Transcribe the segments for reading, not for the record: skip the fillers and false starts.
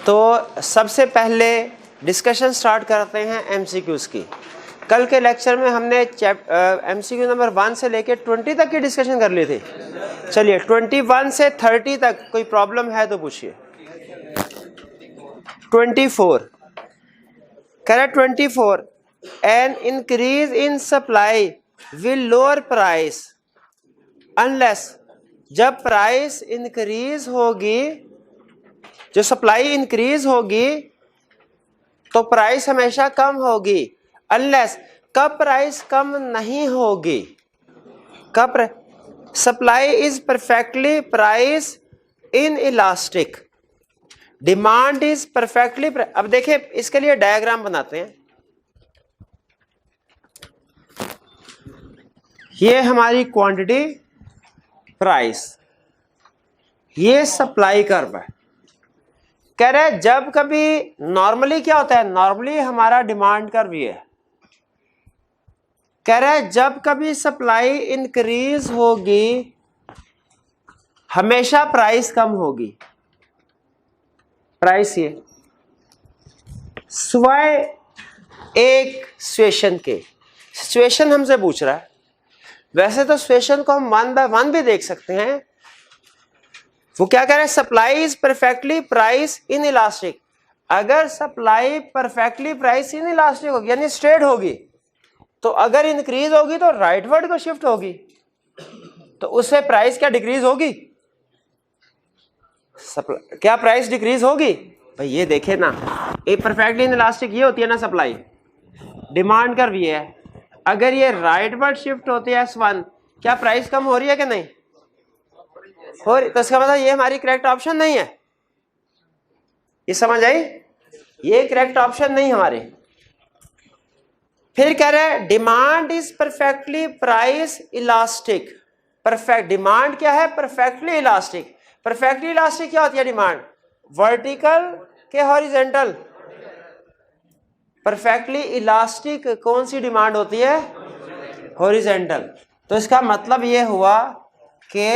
तो सबसे पहले डिस्कशन स्टार्ट करते हैं एमसीक्यूज़ की। कल के लेक्चर में हमने एमसीक्यू नंबर 1 से लेके 20 तक की डिस्कशन कर ली थी। चलिए 21 से 30 तक कोई प्रॉब्लम है तो पूछिए। 24 कह रहा 24 an increase in supply will lower price unless, जब प्राइस इंक्रीज होगी, जो सप्लाई इंक्रीज होगी तो प्राइस हमेशा कम होगी। अनलेस, कब प्राइस कम नहीं होगी, कब supply is perfectly price in elastic, demand is perfectly. अब देखिए इसके लिए डायग्राम बनाते हैं। ये हमारी क्वांटिटी, प्राइस, ये सप्लाई कर्व है। कह रहे हैं जब कभी नॉर्मली क्या होता है, नॉर्मली हमारा डिमांड कर्व ये है। कह रहे हैं जब कभी सप्लाई इंक्रीज होगी हमेशा प्राइस कम होगी। प्राइस ये सिवाय एक सिचुएशन के, सिचुएशन हमसे पूछ रहा है। वैसे तो सिचुएशन को हम 1 by 1 भी देख सकते हैं। वो क्या कह रहे हैं, supply is perfectly price inelastic. अगर supply perfectly price inelastic होगी यानी स्ट्रेट होगी, तो अगर इंक्रीज होगी तो राइटवर्ड को शिफ्ट होगी, तो उससे प्राइस क्या डिक्रीज होगी, क्या प्राइस डिक्रीज होगी। भाई ये देखे ना, एक परफेक्टली इन इलास्टिक ये होती है ना सप्लाई, डिमांड कर्व ये है। अगर ये राइटवर्ड शिफ्ट होती है S1, क्या प्राइस कम हो रही है कि नहीं हो रही, तो इसका मतलब ये हमारी करेक्ट ऑप्शन नहीं है। ये समझ आई, ये करेक्ट ऑप्शन नहीं हमारे। फिर कह रहे हैं demand is perfectly price elastic. Perfect demand क्या है, परफेक्टली इलास्टिक। परफेक्टली इलास्टिक क्या होती है डिमांड, वर्टिकल के हॉरिजेंटल। परफेक्टली इलास्टिक कौन सी डिमांड होती है, हॉरिजेंटल। तो इसका मतलब ये हुआ कि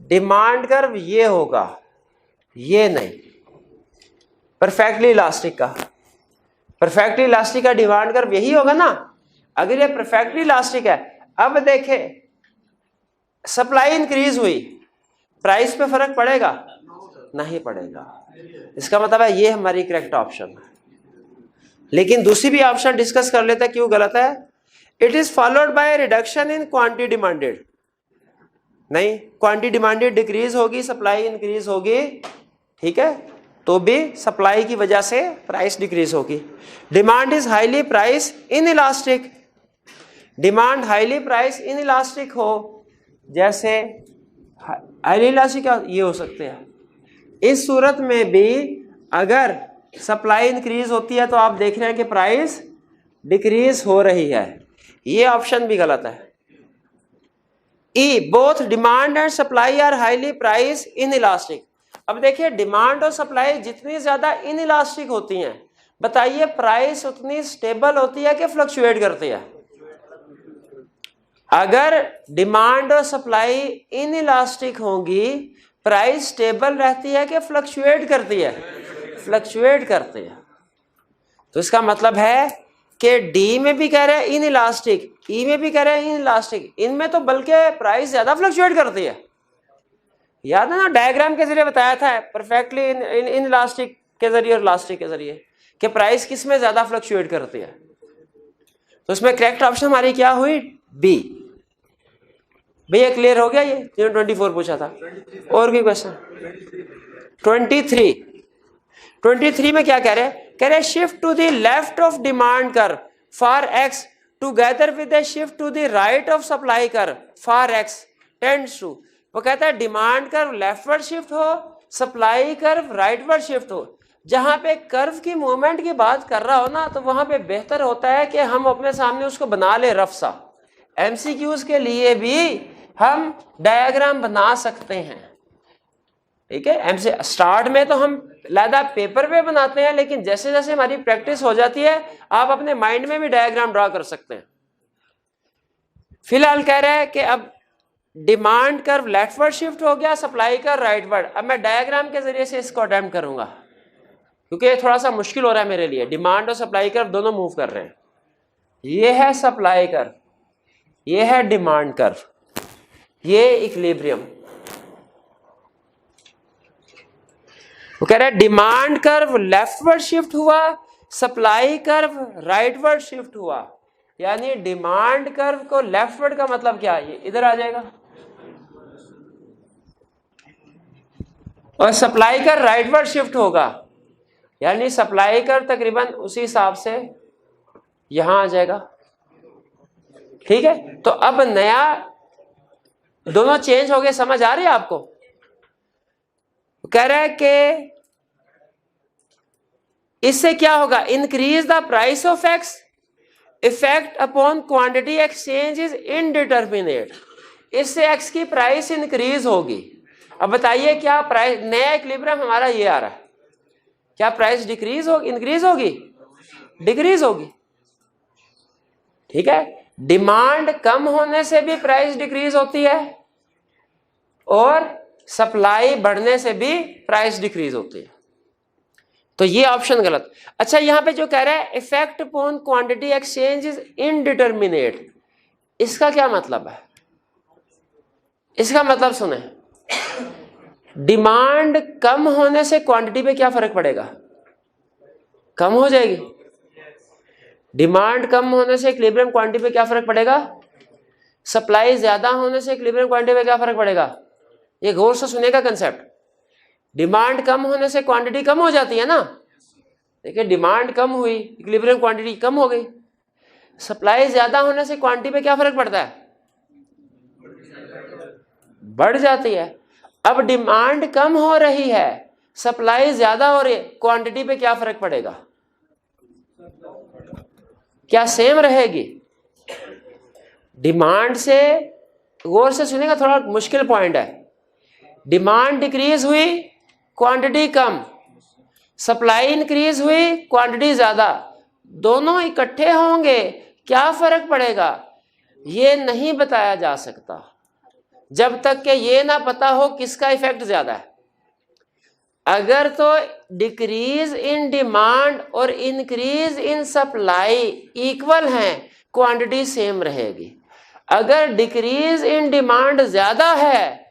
डिमांड कर्व ये होगा, ये नहीं। परफेक्टली इलास्टिक का, परफेक्टली इलास्टिक का डिमांड कर्व यही होगा ना। अगर ये परफेक्टली इलास्टिक है, अब देखे सप्लाई इंक्रीज हुई, प्राइस पे फर्क पड़ेगा, नहीं पड़ेगा। इसका मतलब है ये हमारी करेक्ट ऑप्शन है। लेकिन दूसरी भी ऑप्शन डिस्कस कर लेते हैं क्यों गलत है। It is followed by reduction in quantity demanded. नहीं, क्वांटिटी डिमांडेड डिक्रीज होगी, सप्लाई इंक्रीज होगी, ठीक है, तो भी सप्लाई की वजह से प्राइस डिक्रीज होगी। Demand is highly price in elastic, demand highly price in elastic हो, जैसे हाईली इलास्टिक ये हो सकते हैं। इस सूरत में भी अगर सप्लाई इंक्रीज होती है तो आप देख रहे हैं कि प्राइस डिक्रीज हो रही है। ये ऑप्शन भी गलत है। E both demand and supply are highly price inelastic. अब देखिए डिमांड और सप्लाई जितनी ज्यादा इन इलास्टिक होती हैं, बताइए प्राइस उतनी स्टेबल होती है कि फ्लक्चुएट करती है। अगर डिमांड और सप्लाई इन इलास्टिक होंगी, प्राइस स्टेबल रहती है कि फ्लक्चुएट करती है, फ्लक्चुएट करती है। तो इसका मतलब है कि डी में भी कह रहे हैं इन इलास्टिक, ई में भी कह रहे हैं इन इलास्टिक, इनमें तो बल्कि प्राइस ज्यादा फ्लक्चुएट करती है। याद है ना, डायग्राम के जरिए बताया था परफेक्टली इन इलास्टिक के जरिए और इलास्टिक के जरिए कि प्राइस किस में ज्यादा फ्लक्चुएट करती है। तो इसमें करेक्ट ऑप्शन हमारी क्या हुई, बी। भैया क्लियर हो गया ये, 24 पूछा था। और कोई क्वेश्चन। 23 में क्या कह रहे हैं, कह रहे shift to the left of demand curve for x together with the shift to the right of supply curve for x tends to. वो कहता है डिमांड कर्व लेफ्टवर्ड शिफ्ट हो, सप्लाई कर्व राइटवर्ड शिफ्ट हो। जहां पे curve की movement की बात कर रहा हो ना, तो वहां पे बेहतर होता है कि हम अपने सामने उसको बना ले रफ सा। एमसीक्यूज के लिए भी हम डायग्राम बना सकते हैं, ठीक है। एमसी स्टार्ट में तो हम लादा पेपर पे बनाते हैं, लेकिन जैसे जैसे हमारी प्रैक्टिस हो जाती है आप अपने माइंड में भी डायग्राम ड्रा कर सकते हैं। फिलहाल कह रहे हैं कि अब डिमांड कर्व लेफ्टवर्ड शिफ्ट हो गया, सप्लाई कर्व राइटवर्ड। अब मैं डायग्राम के जरिए से इसको अटेम्प्ट करूंगा क्योंकि ये थोड़ा सा मुश्किल हो रहा है मेरे लिए। डिमांड और सप्लाई कर्व दोनों मूव कर रहे हैं। ये है सप्लाई कर्व, ये है डिमांड कर्व, ये इक्विलिब्रियम। वो कह रहा है डिमांड कर्व लेफ्टवर्ड शिफ्ट हुआ, सप्लाई कर्व राइटवर्ड शिफ्ट हुआ। यानी डिमांड कर्व को लेफ्टवर्ड का मतलब क्या है, ये इधर आ जाएगा, और सप्लाई कर्व राइटवर्ड शिफ्ट होगा, यानी सप्लाई कर्व तकरीबन उसी हिसाब से यहां आ जाएगा। ठीक है, तो अब नया दोनों चेंज हो गए, समझ आ रही है आपको? कह रहा है कि इससे क्या होगा, increase the price of x, effect upon quantity exchange is indeterminate. इससे एक्स की प्राइस इंक्रीज होगी। अब बताइए क्या प्राइस, नया इक्विलिब्रियम हमारा ये आ रहा है, क्या प्राइस डिक्रीज होगी, इंक्रीज होगी, डिक्रीज होगी? ठीक है, डिमांड कम होने से भी प्राइस डिक्रीज होती है और सप्लाई बढ़ने से भी प्राइस डिक्रीज होती है। तो ये ऑप्शन गलत। अच्छा, यहां पे जो कह रहा है effect upon quantity exchange is indeterminate, इसका क्या मतलब है? इसका मतलब सुने, डिमांड कम होने से क्वांटिटी पे क्या फर्क पड़ेगा? कम हो जाएगी। डिमांड कम होने से इक्विलिब्रियम क्वांटिटी पे क्या फर्क पड़ेगा? सप्लाई ज्यादा होने से इक्विलिब्रियम क्वांटिटी पे क्या फर्क पड़ेगा? ये गौर से सुनेगा कंसेप्ट। डिमांड कम होने से क्वांटिटी कम हो जाती है ना। देखिए, डिमांड कम हुई, इक्विलिब्रियम क्वांटिटी कम हो गई। सप्लाई ज्यादा होने से क्वांटिटी पे क्या फर्क पड़ता है? बढ़ जाती है। अब डिमांड कम हो रही है, सप्लाई ज्यादा हो रही है, क्वांटिटी पे क्या फर्क पड़ेगा? क्या सेम रहेगी? डिमांड से, गौर से सुनेगा, थोड़ा मुश्किल पॉइंट है। डिमांड डिक्रीज हुई, क्वांटिटी कम, सप्लाई इंक्रीज हुई, क्वांटिटी ज्यादा, दोनों इकट्ठे होंगे, क्या फर्क पड़ेगा? ये नहीं बताया जा सकता जब तक कि ये ना पता हो किसका इफेक्ट ज्यादा है। अगर तो डिक्रीज इन डिमांड और इंक्रीज इन सप्लाई इक्वल हैं, क्वांटिटी सेम रहेगी। अगर डिक्रीज इन डिमांड ज्यादा है,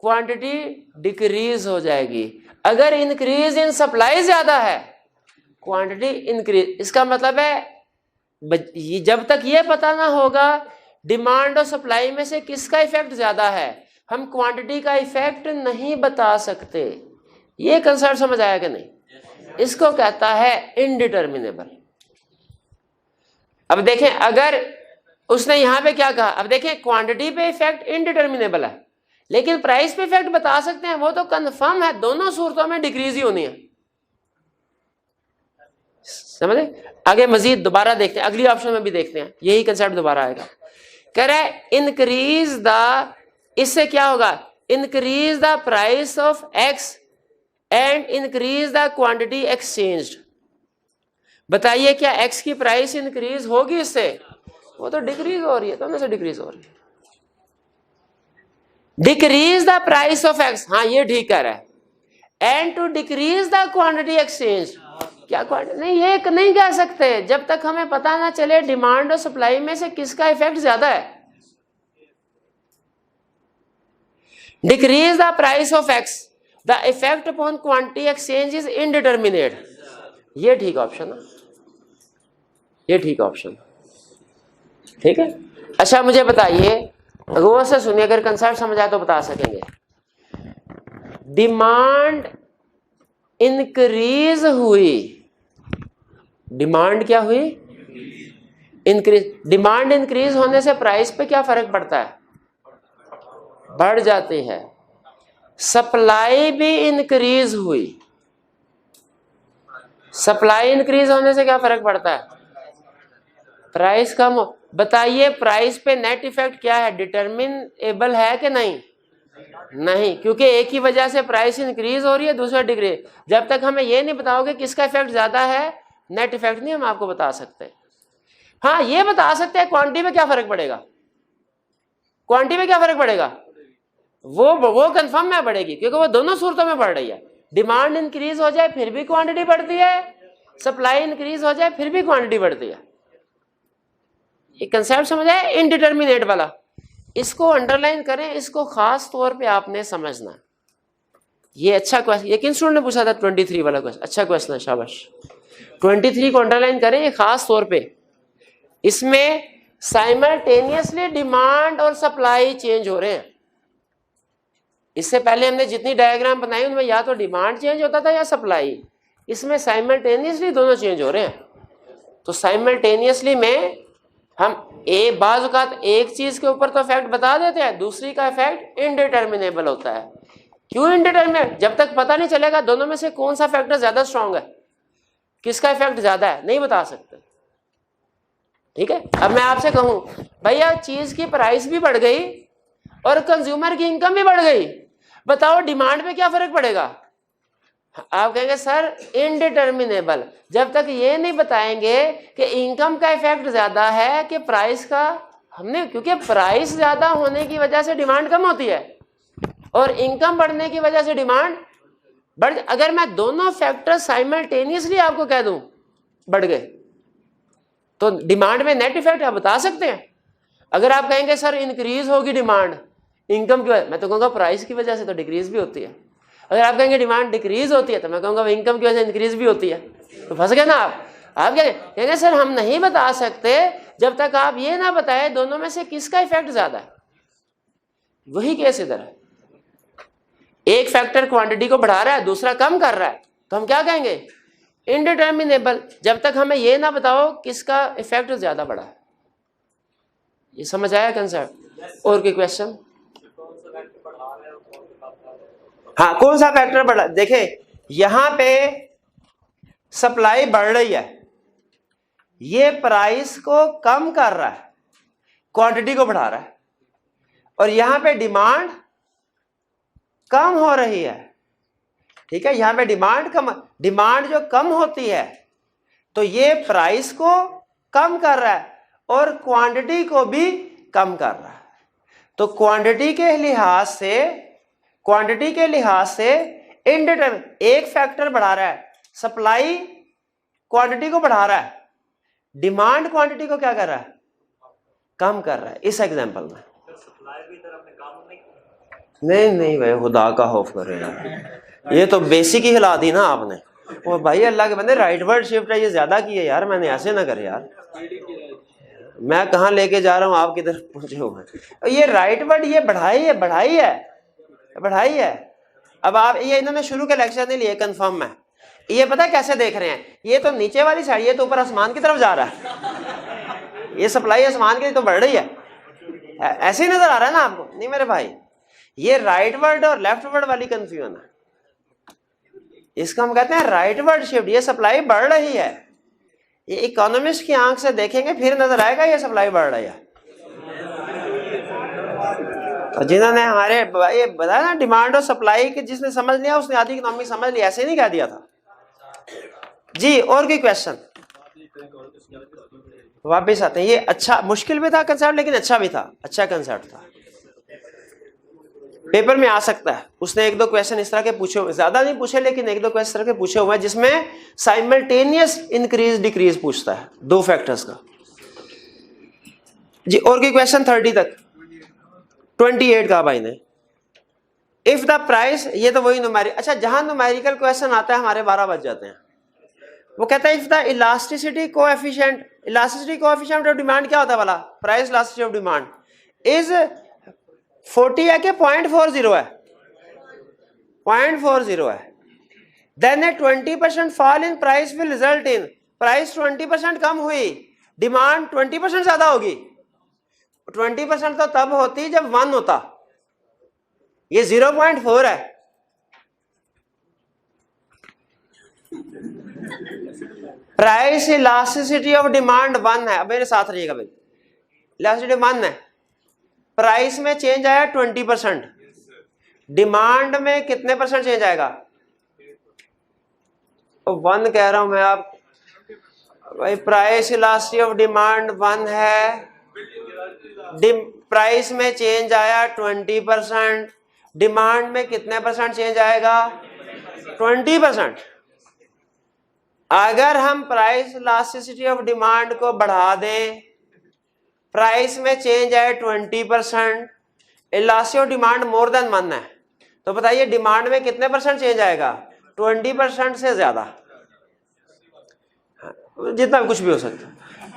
क्वांटिटी डिक्रीज हो जाएगी। अगर इंक्रीज इन सप्लाई ज्यादा है, क्वांटिटी इंक्रीज। इसका मतलब है जब तक ये पता ना होगा डिमांड और सप्लाई में से किसका इफेक्ट ज्यादा है, हम क्वांटिटी का इफेक्ट नहीं बता सकते। ये कंसेप्ट समझ आया कि नहीं? इसको कहता है इनडिटर्मिनेबल। अब देखें, अगर उसने यहां पे क्या कहा, अब देखें क्वांटिटी पे इफेक्ट इनडिटर्मिनेबल है, लेकिन प्राइस पे इफेक्ट बता सकते हैं, वो तो कंफर्म है, दोनों सूरतों में डिक्रीज ही होनी है। समझे? आगे मजीद दोबारा देखते हैं, अगली ऑप्शन में भी देखते हैं, यही कंसेप्ट दोबारा आएगा। कह रहा है इंक्रीज द, इससे क्या होगा, increase the price of x and increase the quantity exchanged. बताइए क्या एक्स की प्राइस इंक्रीज होगी इससे? वो तो डिक्रीज हो रही है, दोनों से डिक्रीज हो रही है। Decrease the price of x, हाँ ये ठीक कह रहा है, and to decrease the quantity exchange. क्या क्वांटिटी? नहीं, ये नहीं कह सकते जब तक हमें पता ना चले डिमांड और सप्लाई में से किसका इफेक्ट ज्यादा है। Decrease the price of x, the effect upon quantity exchange is indeterminate. ये ठीक ऑप्शन है, ये ठीक ऑप्शन, ठीक है। अच्छा मुझे बताइए, गौर से सुनिए, अगर कंसेप्ट समझ आए तो बता सकेंगे। डिमांड इंक्रीज हुई, डिमांड क्या हुई? इंक्रीज। डिमांड इंक्रीज होने से प्राइस पे क्या फर्क पड़ता है? बढ़ जाती है। सप्लाई भी इंक्रीज हुई, सप्लाई इंक्रीज होने से क्या फर्क पड़ता है? प्राइस कम हो। बताइए प्राइस पे नेट इफेक्ट क्या है, डिटरमिनेबल है कि नहीं? नहीं, क्योंकि एक ही वजह से प्राइस इंक्रीज हो रही है, दूसरा डिक्रीज। जब तक हमें ये नहीं बताओगे किसका इफेक्ट ज्यादा है, नेट इफेक्ट नहीं हम आपको बता सकते। हाँ ये बता सकते हैं क्वांटिटी में क्या फर्क पड़ेगा। क्वांटिटी में क्या फर्क पड़ेगा? वो कंफर्म में बढ़ेगी, क्योंकि वो दोनों सूरतों में बढ़ रही है। डिमांड इंक्रीज हो जाए फिर भी क्वांटिटी बढ़ती है, सप्लाई इंक्रीज हो जाए फिर भी क्वांटिटी बढ़ती है। ये कंसेप्ट समझ आया इनडिटर्मिनेट वाला? इसको अंडरलाइन करें, इसको खास तौर पे आपने समझना। ये अच्छा क्वेश्चन, ये किन स्टूडेंट ने पूछा था 23 वाला क्वेश्चन? अच्छा क्वेश्चन है, शाबाश। 23 को अंडरलाइन करें, ये खास तौर पे। इसमें साइमल्टेनियसली डिमांड और सप्लाई चेंज हो रहे हैं। इससे पहले हमने जितनी डायग्राम बनाई उनमें या तो डिमांड चेंज होता था या सप्लाई। इसमें साइमल्टेनियसली दोनों चेंज हो रहे हैं। तो साइमल्टेनियसली में हम बाज़ औक़ात एक चीज के ऊपर तो इफेक्ट बता देते हैं, दूसरी का इफेक्ट इनडिटर्मिनेबल होता है। क्यों इनडिटर्मिनेट? जब तक पता नहीं चलेगा दोनों में से कौन सा फैक्टर ज्यादा स्ट्रांग है, किसका इफेक्ट ज्यादा है, नहीं बता सकते। ठीक है, अब मैं आपसे कहूं भैया चीज की प्राइस भी बढ़ गई और कंज्यूमर की इनकम भी बढ़ गई, बताओ डिमांड पे क्या फर्क पड़ेगा? आप कहेंगे सर इनडिटर्मिनेबल। जब तक ये नहीं बताएंगे कि इनकम का इफेक्ट ज्यादा है कि प्राइस का, हमने, क्योंकि प्राइस ज्यादा होने की वजह से डिमांड कम होती है और इनकम बढ़ने की वजह से डिमांड बढ़। अगर मैं दोनों फैक्टर साइमल्टेनियसली आपको कह दूं बढ़ गए तो डिमांड में नेट इफेक्ट आप बता सकते हैं। अगर आप कहेंगे सर इंक्रीज होगी डिमांड इनकम की वजह, मैं तो कहूंगा प्राइस की वजह से तो डिक्रीज भी होती है। अगर आप कहेंगे डिमांड डिक्रीज होती है तो मैं कहूंगा इनकम की वजह से इंक्रीज भी होती है। तो फंस गए ना आप क्या कहेंगे सर हम नहीं बता सकते जब तक आप ये ना बताए दोनों में से किसका इफेक्ट ज्यादा है। वही केस इधर है, एक फैक्टर क्वांटिटी को बढ़ा रहा है दूसरा कम कर रहा है, तो हम क्या कहेंगे? इनडिटर्मिनेबल। जब तक हमें ये ना बताओ किसका इफेक्ट ज्यादा बढ़ा है। ये समझ आया कंसेप्ट? और कोई क्वेश्चन? हाँ, कौन सा फैक्टर बढ़ा? देखे यहां पे सप्लाई बढ़ रही है, ये प्राइस को कम कर रहा है, क्वांटिटी को बढ़ा रहा है, और यहां पे डिमांड कम हो रही है। ठीक है, यहां पे डिमांड जो कम होती है तो ये प्राइस को कम कर रहा है और क्वांटिटी को भी कम कर रहा है। तो क्वांटिटी के लिहाज से इनडिटर्मिनेट, एक फैक्टर बढ़ा रहा है, सप्लाई क्वांटिटी को बढ़ा रहा है, डिमांड क्वांटिटी को क्या कर रहा है? कम कर रहा है। इस एग्जांपल में नहीं भाई, खुदा का खौफ करे यार, ये तो बेसिक ही हिला दी ना आपने। वो भाई अल्लाह के बंदे, राइट वर्ड शिफ्ट है ये ज्यादा की है यार, मैंने ऐसे ना करे यार, मैं कहाँ लेके जा रहा हूँ आप किधर पहुंचे हुए। ये राइट वर्ड ये बढ़ाई है। अब आप ये इन्होंने शुरू के लेक्चर नहीं लिए कंफर्म में, ये पता है कैसे देख रहे हैं? ये तो नीचे वाली साइड, ये तो ऊपर आसमान की तरफ जा रहा है, ये सप्लाई आसमान की तो बढ़ रही है, ऐसे ही नजर आ रहा है ना आपको? नहीं मेरे भाई, ये राइट वर्ड और लेफ्ट वर्ड वाली कंफ्यूजन है, इसका हम कहते हैं राइट वर्ड शिफ्ट। ये सप्लाई बढ़ रही है, ये इकोनॉमिस्ट की आंख से देखेंगे फिर नजर आएगा ये सप्लाई बढ़ रही है। और जिन्होंने हमारे ये बताया ना डिमांड और सप्लाई के, जिसने समझ लिया उसने आधी इकोनॉमी समझ लिया, ऐसे नहीं कह दिया था जी। और कोई क्वेश्चन? वापिस आते हैं। ये अच्छा मुश्किल भी था कंसेप्ट, लेकिन अच्छा भी था, अच्छा कंसेप्ट था, पेपर में आ सकता है। उसने एक दो क्वेश्चन इस तरह के पूछे हुए, ज्यादा नहीं पूछे लेकिन एक दो क्वेश्चन इस तरह के पूछे हुए हैं जिसमें साइमल्टेनियस इंक्रीज डिक्रीज पूछता है, दो फैक्टर्स का जी। और कोई क्वेश्चन 30 तक? 28 का भाई ने, इफ द प्राइस, ये तो वही नुमेरिकल, अच्छा जहां नुमेरिकल क्वेश्चन आता है हमारे 12 बज जाते हैं। वो कहता है if the elasticity coefficient of demand क्या होता है वाला, price elasticity of demand is 40 है कि 0.40 है? 0.40 है। Then a 20% fall in price will result in, price 20% कम हुई, डिमांड 20% ज्यादा होगी। 20% तो तब होती जब 1 होता, ये 0.4 है। प्राइस इलास्टिसिटी ऑफ डिमांड 1 है। अब मेरे साथ रहिएगा भाई, इलास्टिसिटी 1 है, प्राइस में चेंज आया 20%, डिमांड में कितने परसेंट चेंज आएगा? 1 कह रहा हूं मैं आप भाई, प्राइस इलास्टिसिटी ऑफ डिमांड 1 है, प्राइस में चेंज आया 20%, डिमांड में कितने परसेंट चेंज आएगा? 20%। अगर हम प्राइस इलास्टिसिटी ऑफ डिमांड को बढ़ा दें, प्राइस में चेंज आए 20%, elasticity of demand more than 1 है, तो बताइए डिमांड में कितने परसेंट चेंज आएगा? 20% से ज्यादा, जितना कुछ भी हो सकता है।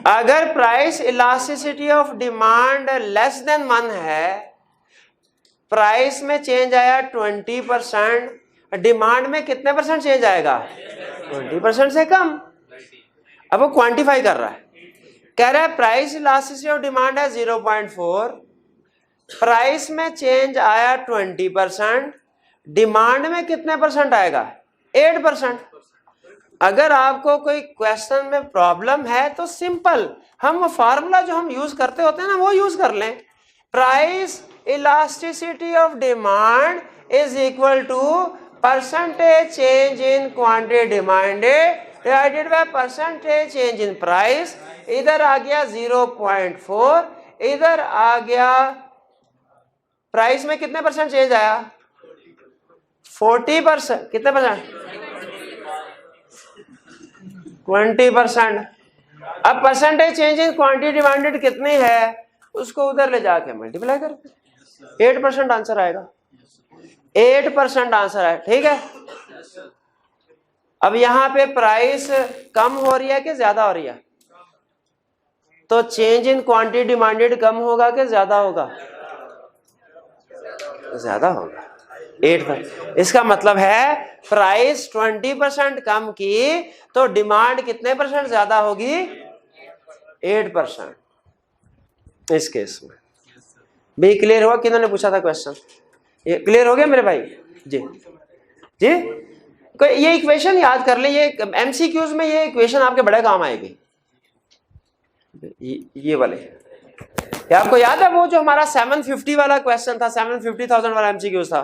अगर price elasticity of demand less than 1 है, प्राइस में चेंज आया 20%, डिमांड में कितने परसेंट चेंज आएगा? 20% से कम। अब वो क्वांटिफाई कर रहा है, कह रहा है प्राइस इलास्टिसिटी ऑफ डिमांड है 0.4, प्राइस में चेंज आया 20%, डिमांड में कितने परसेंट आएगा? 8%। अगर आपको कोई क्वेश्चन में प्रॉब्लम है तो सिंपल हम वो फार्मूला जो हम यूज करते होते हैं ना वो यूज कर लें। Price elasticity of demand is equal to percentage change in quantity demanded divided by percentage change in price. इधर आ गया 0.4, इधर आ गया प्राइस में कितने परसेंट चेंज आया? 40%। कितने परसेंट? 20%। अब percentage change in quantity demanded कितनी है उसको उधर ले जाके मल्टीप्लाई कर, 8% आंसर आएगा। 8% आंसर है, ठीक है। अब यहां पे प्राइस कम हो रही है कि ज्यादा हो रही है? तो चेंज इन क्वांटिटी डिमांडेड कम होगा कि ज्यादा होगा? ज्यादा होगा, 8%। इसका मतलब है प्राइस 20% कम की तो डिमांड कितने परसेंट ज्यादा होगी? 8%। इस केस में भी क्लियर हुआ? किन्होंने पूछा था क्वेश्चन? ये क्लियर हो गया मेरे भाई? जी जी, ये इक्वेशन याद कर ले, ये एमसीक्यूज में ये इक्वेशन आपके बड़े काम आएगी। ये वाले आपको याद है वो जो हमारा 750 वाला क्वेश्चन था, 750,000 वाला एमसीक्यूज था,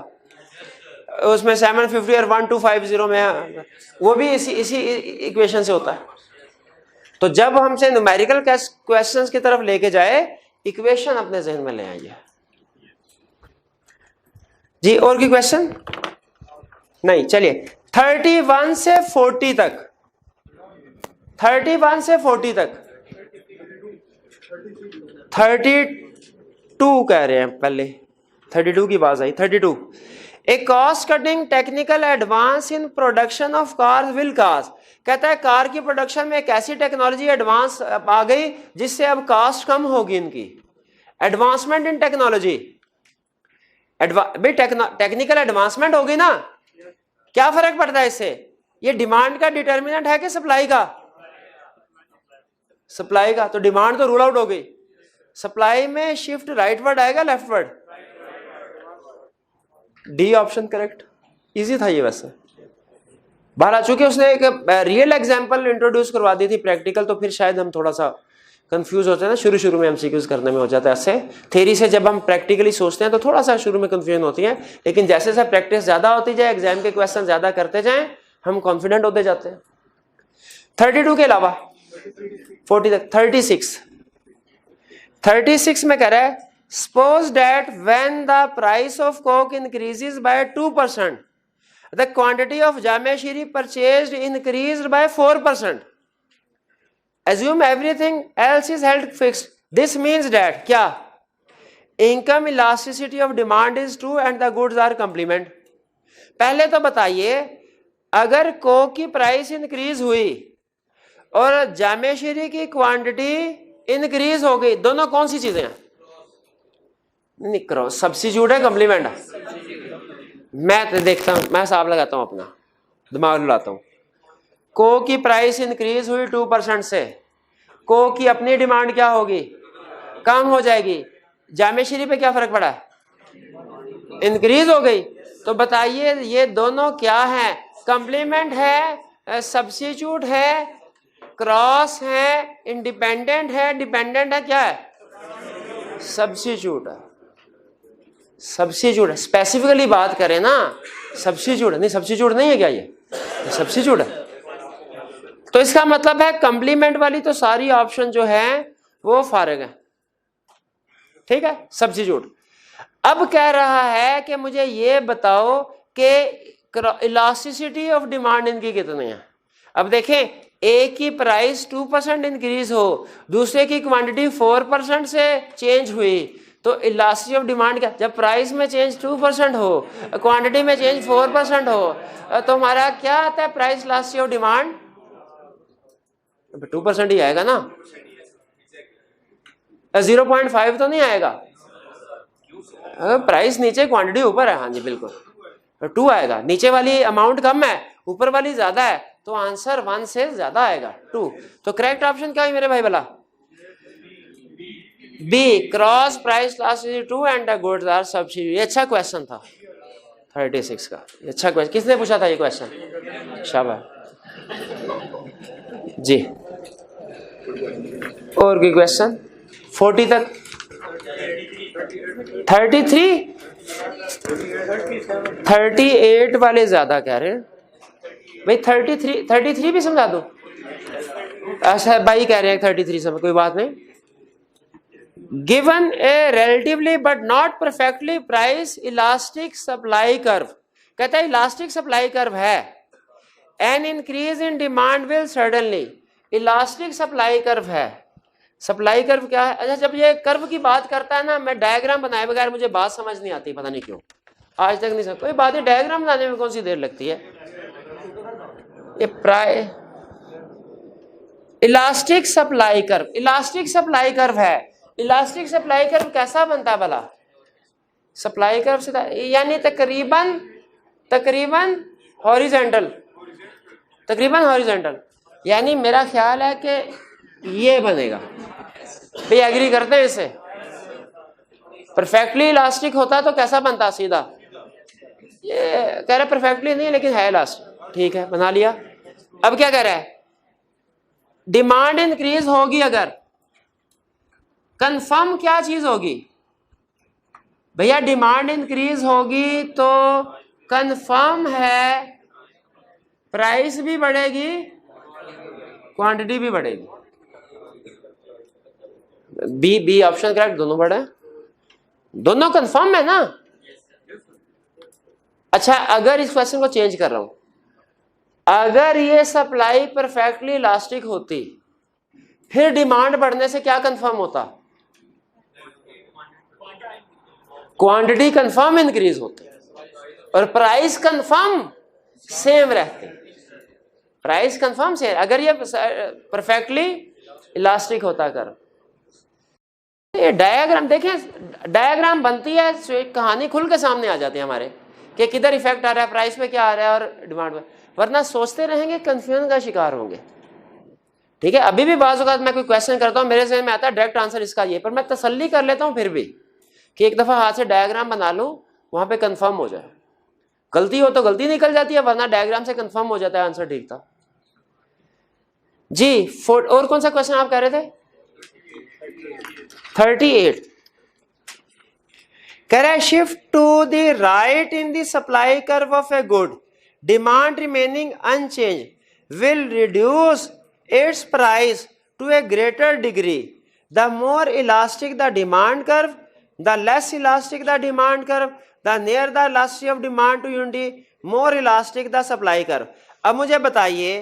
उसमें 750 और 1250 में वो भी इसी इक्वेशन से होता है। तो जब हमसे न्यूमेरिकल क्वेश्चंस की तरफ लेके जाए, इक्वेशन अपने जहन में ले आइए जी। और की क्वेश्चन नहीं, चलिए 31 से 40 तक, 31 से 40 तक, 32 कह रहे हैं पहले, 32 की बात आई। 32, a cost cutting technical advance in production of cars will cause, कहता है कार की प्रोडक्शन में एक ऐसी टेक्नोलॉजी एडवांस आ गई जिससे अब कॉस्ट कम होगी इनकी। Advancement in technology, technical advancement होगी ना, क्या फर्क पड़ता है इससे? ये डिमांड का डिटर्मिनेंट है कि सप्लाई का? सप्लाई का, तो डिमांड तो रूल आउट हो गई। सप्लाई में शिफ्ट राइटवर्ड आएगा leftward? D option correct. Easy था ये वैसे। बाहर चूंकि उसने एक रियल एग्जांपल इंट्रोड्यूस करवा दी थी प्रैक्टिकल, तो फिर शायद हम थोड़ा सा कंफ्यूज होते हैं ना, शुरू में एमसीक्यूज करने में हो जाता है ऐसे। थ्योरी से जब हम प्रैक्टिकली सोचते हैं तो थोड़ा सा शुरू में कंफ्यूजन होती है, लेकिन जैसे जैसे प्रैक्टिस ज्यादा होती जाए, एग्जाम के क्वेश्चन ज्यादा करते जाएं, हम कॉन्फिडेंट होते जाते हैं। 32 के अलावा 40 तक। 36 में कह रहा है suppose that when the price of coke increases by 2%, the quantity of जामेशीरी purchased increased by 4%, assume everything else is held fixed. This means that क्या? Income elasticity of demand is true and the goods are complement. पहले तो बताइए, अगर Coke की price increase हुई और जामेशीरी की क्वांटिटी इंक्रीज हो गई, दोनों कौन सी चीजें हैं? नहीं करो, सब्स्टिट्यूट है कम्प्लीमेंट है? मैं देखता हूं, मैं हिसाब लगाता हूं, अपना दिमाग लगाता हूं। कोक की प्राइस इंक्रीज हुई 2% से, कोक की अपनी डिमांड क्या होगी? कम हो जाएगी। जामेशीरी पे क्या फर्क पड़ा? इंक्रीज हो गई। तो बताइए ये दोनों क्या है? कंप्लीमेंट है, सब्स्टिट्यूट है, क्रॉस है, इंडिपेंडेंट है? डिपेंडेंट है, क्या है? सब्स्टिट्यूट है। सब्स्टिट्यूट है, स्पेसिफिकली बात करें ना, सब्स्टिट्यूट है। नहीं सब्स्टिट्यूट नहीं है क्या? ये सब्स्टिट्यूट है। तो इसका मतलब है कंप्लीमेंट वाली तो सारी ऑप्शन जो है वो फारिग है। ठीक है, सब्स्टिट्यूट। अब कह रहा है कि मुझे ये बताओ कि इलास्टिसिटी ऑफ डिमांड इनकी कितनी है। अब देखें, एक की प्राइस 2% इंक्रीज हो, दूसरे की क्वांटिटी 4% से चेंज हुई, तो इलास्टिसिटी ऑफ डिमांड क्या? जब प्राइस में चेंज 2% हो, क्वांटिटी में चेंज 4% हो, तो हमारा क्या आता है प्राइस इलास्टिसिटी ऑफ डिमांड? 2% ही आएगा ना, 0.5 तो नहीं आएगा। प्राइस नीचे क्वांटिटी ऊपर है, हाँ जी बिल्कुल, 2 आएगा। नीचे वाली अमाउंट कम है, ऊपर वाली ज्यादा है, तो आंसर 1 से ज्यादा आएगा, 2। तो करेक्ट ऑप्शन क्या है मेरे भाई भला? B, cross price elasticity 2 and the goods are subsidy. ये अच्छा क्वेश्चन था 36 का, अच्छा क्वेश्चन। किसने पूछा था ये क्वेश्चन? शाबाश जी। और कोई क्वेश्चन 40 तक? 33, 38 वाले ज्यादा कह रहे हैं भाई। 33 भी समझा दो। अच्छा भाई कह रहे हैं 33 समझ, कोई बात नहीं। Given A relatively but not perfectly price elastic supply curve, कहता है इलास्टिक सप्लाई कर्व है, an increase in demand will suddenly, elastic supply curve है। सप्लाई कर्व क्या है? अच्छा, जब ये कर्व की बात करता है ना, मैं डायग्राम बनाए बगैर मुझे बात समझ नहीं आती, पता नहीं क्यों, आज तक नहीं समझ। कोई बात है, डायग्राम बनाने में कौन सी देर लगती है? ये price elastic supply curve, elastic supply curve है। इलास्टिक सप्लाई कर्व कैसा बनता है भला? सप्लाई कर्व से यानी तकरीबन हॉरिजॉन्टल, तकरीबन हॉरिजॉन्टल, यानी मेरा ख्याल है कि ये बनेगा। भाई एग्री करते हैं इससे? परफेक्टली इलास्टिक होता तो कैसा बनता? सीधा। ये कह रहा है परफेक्टली नहीं लेकिन है इलास्टिक, ठीक है बना लिया। अब क्या कह रहा है? डिमांड इंक्रीज होगी अगर, कंफर्म क्या चीज होगी भैया? डिमांड इंक्रीज होगी तो कंफर्म है प्राइस भी बढ़ेगी, क्वांटिटी भी बढ़ेगी। बी ऑप्शन करेक्ट, दोनों बढ़े, दोनों कंफर्म है ना। अच्छा, अगर इस क्वेश्चन को चेंज कर रहा हूं, अगर ये सप्लाई परफेक्टली इलास्टिक होती, फिर डिमांड बढ़ने से क्या कंफर्म होता? क्वांटिटी कंफर्म इंक्रीज होती और प्राइस कंफर्म सेम रहते। प्राइस कंफर्म सेम अगर ये परफेक्टली इलास्टिक होता। कर ये डायग्राम देखें, डायग्राम बनती है, कहानी खुल के सामने आ जाती है हमारे कि किधर इफेक्ट आ रहा है, प्राइस में क्या आ रहा है और डिमांड में, वरना सोचते रहेंगे कंफ्यूजन का शिकार होंगे। ठीक है, अभी भी बाज़ औक़ात मैं कोई क्वेश्चन करता हूँ, मेरे ज़हन में आता है डायरेक्ट आंसर इसका ये, पर मैं तसल्ली कर लेता हूँ फिर भी कि एक दफ़ा हाथ से डायग्राम बना लूँ, वहाँ पे कंफर्म हो जाए। गलती हो तो गलती निकल जाती है, वरना डायग्राम से कंफर्म हो जाता है आंसर ठीक था जी। और कौन सा क्वेश्चन आप कह रहे थे? 38 कह रहा है shift to the right in the supply curve of a good, demand remaining unchange will reduce its price to a greater degree. The more elastic the demand curve, the less elastic the demand curve, the near the elasticity of demand to unity, more elastic the supply curve. अब मुझे बताइए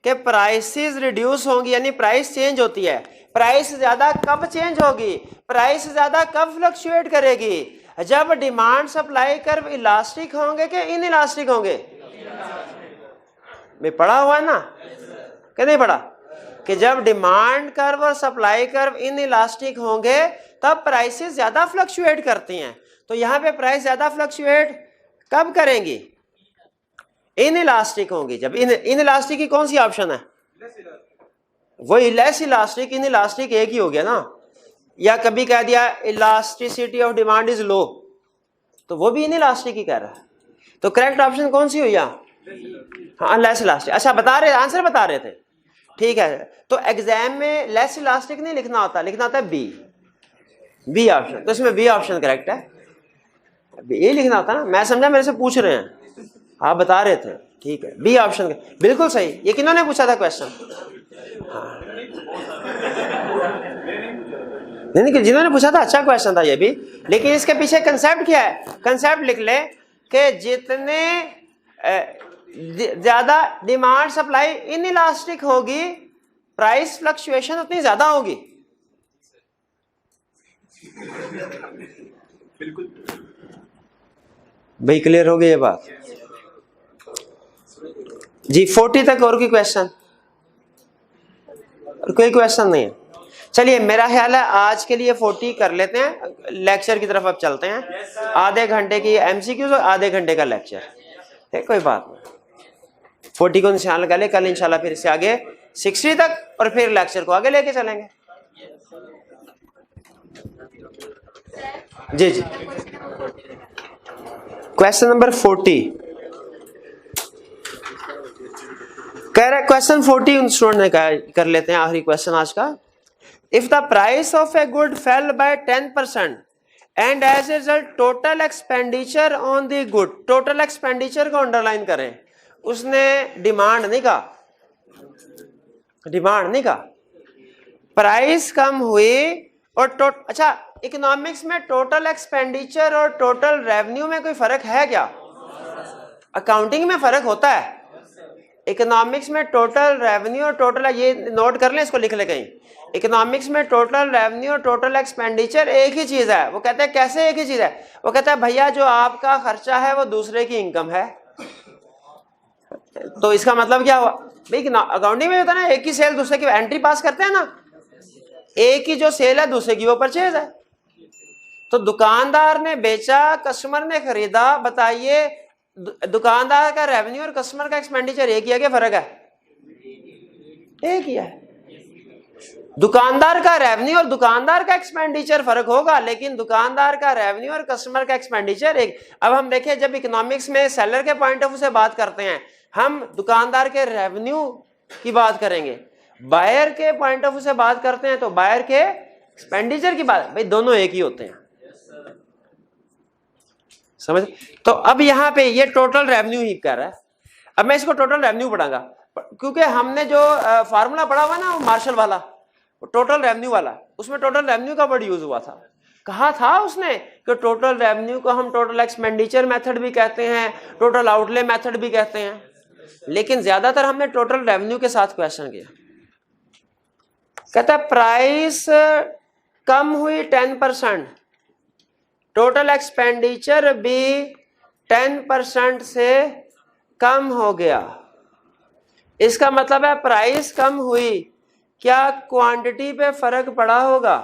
कि prices reduce होंगी, यानी price change होती है, price ज्यादा कब चेंज होगी? प्राइस ज्यादा कब फ्लक्चुएट करेगी? जब डिमांड सप्लाई कर्व इलास्टिक होंगे कि इन इलास्टिक होंगे? मैं पढ़ा हुआ है ना कि नहीं पढ़ा? कि जब डिमांड कर्व और सप्लाई कर्व इन इलास्टिक होंगे तब प्राइसेस ज्यादा फ्लक्चुएट करती हैं। तो यहां पे प्राइस ज्यादा फ्लक्चुएट कब करेंगी? इन इलास्टिक होंगी। जब इन इलास्टिक की कौन सी ऑप्शन है? वही लेस इलास्टिक, इन इलास्टिक एक ही हो गया ना। या कभी कह दिया elasticity of demand is low, तो वो भी इन इलास्टिक ही कह रहा है। तो करेक्ट ऑप्शन कौन सी हुई? हाँ लेस इलास्टिक। अच्छा बता रहे, आंसर बता रहे थे, ठीक है। तो एग्जाम में लेस इलास्टिक नहीं लिखना होता, लिखना होता है बी ऑप्शन। तो इसमें बी ऑप्शन करेक्ट है, ये लिखना होता ना। मैं समझा मेरे से पूछ रहे हैं, आप बता रहे थे, ठीक है बी ऑप्शन बिल्कुल सही। ये किन्होंने पूछा था क्वेश्चन? हाँ नहीं नहीं, जिन्होंने पूछा था अच्छा क्वेश्चन था ये भी, लेकिन इसके पीछे कंसेप्ट क्या है? कंसेप्ट लिख ले कि जितने ज्यादा डिमांड सप्लाई इनइलास्टिक होगी, प्राइस फ्लक्चुएशन उतनी ज्यादा होगी। बिल्कुल भाई क्लियर हो गई ये बात जी? 40 तक और कोई क्वेश्चन? और कोई क्वेश्चन नहीं है? चलिए मेरा ख्याल है आज के लिए 40 कर लेते हैं, लेक्चर की तरफ अब चलते हैं। आधे घंटे की एमसीक्यूज और आधे घंटे का लेक्चर है, कोई बात नहीं। 40 को निशान लगा ले, कल इंशाल्लाह फिर इससे आगे 60 तक और फिर लेक्चर को आगे लेके चलेंगे। जी जी, क्वेश्चन नंबर 40 कह रहा है, क्वेश्चन 40 स्टूडेंट ने कहा, कर लेते हैं आखिरी क्वेश्चन आज का। If the price of a good fell by 10% and as a result total expenditure on the good, total expenditure को अंडरलाइन करें, उसने डिमांड नहीं कहा, डिमांड नहीं कहा, प्राइस कम हुई और अच्छा इकोनॉमिक्स में टोटल एक्सपेंडिचर और टोटल रेवेन्यू में कोई फर्क है क्या? अकाउंटिंग में फर्क होता है। इकोनॉमिक्स में टोटल रेवेन्यू और टोटल, ये नोट कर लें, इसको लिख ले कहीं। इकोनॉमिक्स में टोटल रेवेन्यू और टोटल एक्सपेंडिचर एक ही चीज है। वो कहते हैं कैसे एक ही चीज है? वो कहता है भैया जो आपका खर्चा है वो दूसरे की इनकम है। तो इसका मतलब क्या हुआ भाई? अकाउंटिंग में होता है ना, एक ही सेल दूसरे की एंट्री पास करते हैं ना, एक ही जो सेल है दूसरे की वो परचेज है। तो दुकानदार ने बेचा, कस्टमर ने खरीदा, बताइए दुकानदार का रेवेन्यू और कस्टमर का एक्सपेंडिचर एक ही है, क्या फर्क है? एक ही है। दुकानदार का रेवेन्यू और दुकानदार का एक्सपेंडिचर फर्क होगा, लेकिन दुकानदार का रेवेन्यू और कस्टमर का एक्सपेंडिचर एक। अब हम देखें, जब इकोनॉमिक्स में सेलर के पॉइंट ऑफ व्यू से बात करते हैं, हम दुकानदार के रेवेन्यू की बात करेंगे, बायर के पॉइंट ऑफ व्यू से बात करते हैं तो बायर के एक्सपेंडिचर की बात, भाई दोनों एक ही होते हैं, समझ? तो अब यहाँ पे ये टोटल रेवेन्यू ही कर रहा है। अब मैं इसको टोटल रेवेन्यू पढ़ाऊंगा, क्योंकि हमने जो फार्मूला पढ़ा हुआ ना मार्शल वाला, टोटल रेवेन्यू वाला, उसमें टोटल रेवेन्यू का वर्ड यूज हुआ था। कहा था उसने कि टोटल रेवेन्यू को हम टोटल एक्सपेंडिचर मेथड भी कहते हैं, टोटल आउटले मेथड भी कहते हैं, लेकिन ज्यादातर हमने टोटल रेवेन्यू के साथ क्वेश्चन किया। कहता है प्राइस कम हुई 10%, टोटल एक्सपेंडिचर भी 10% से कम हो गया। इसका मतलब है प्राइस कम हुई, क्या क्वांटिटी पे फर्क पड़ा होगा?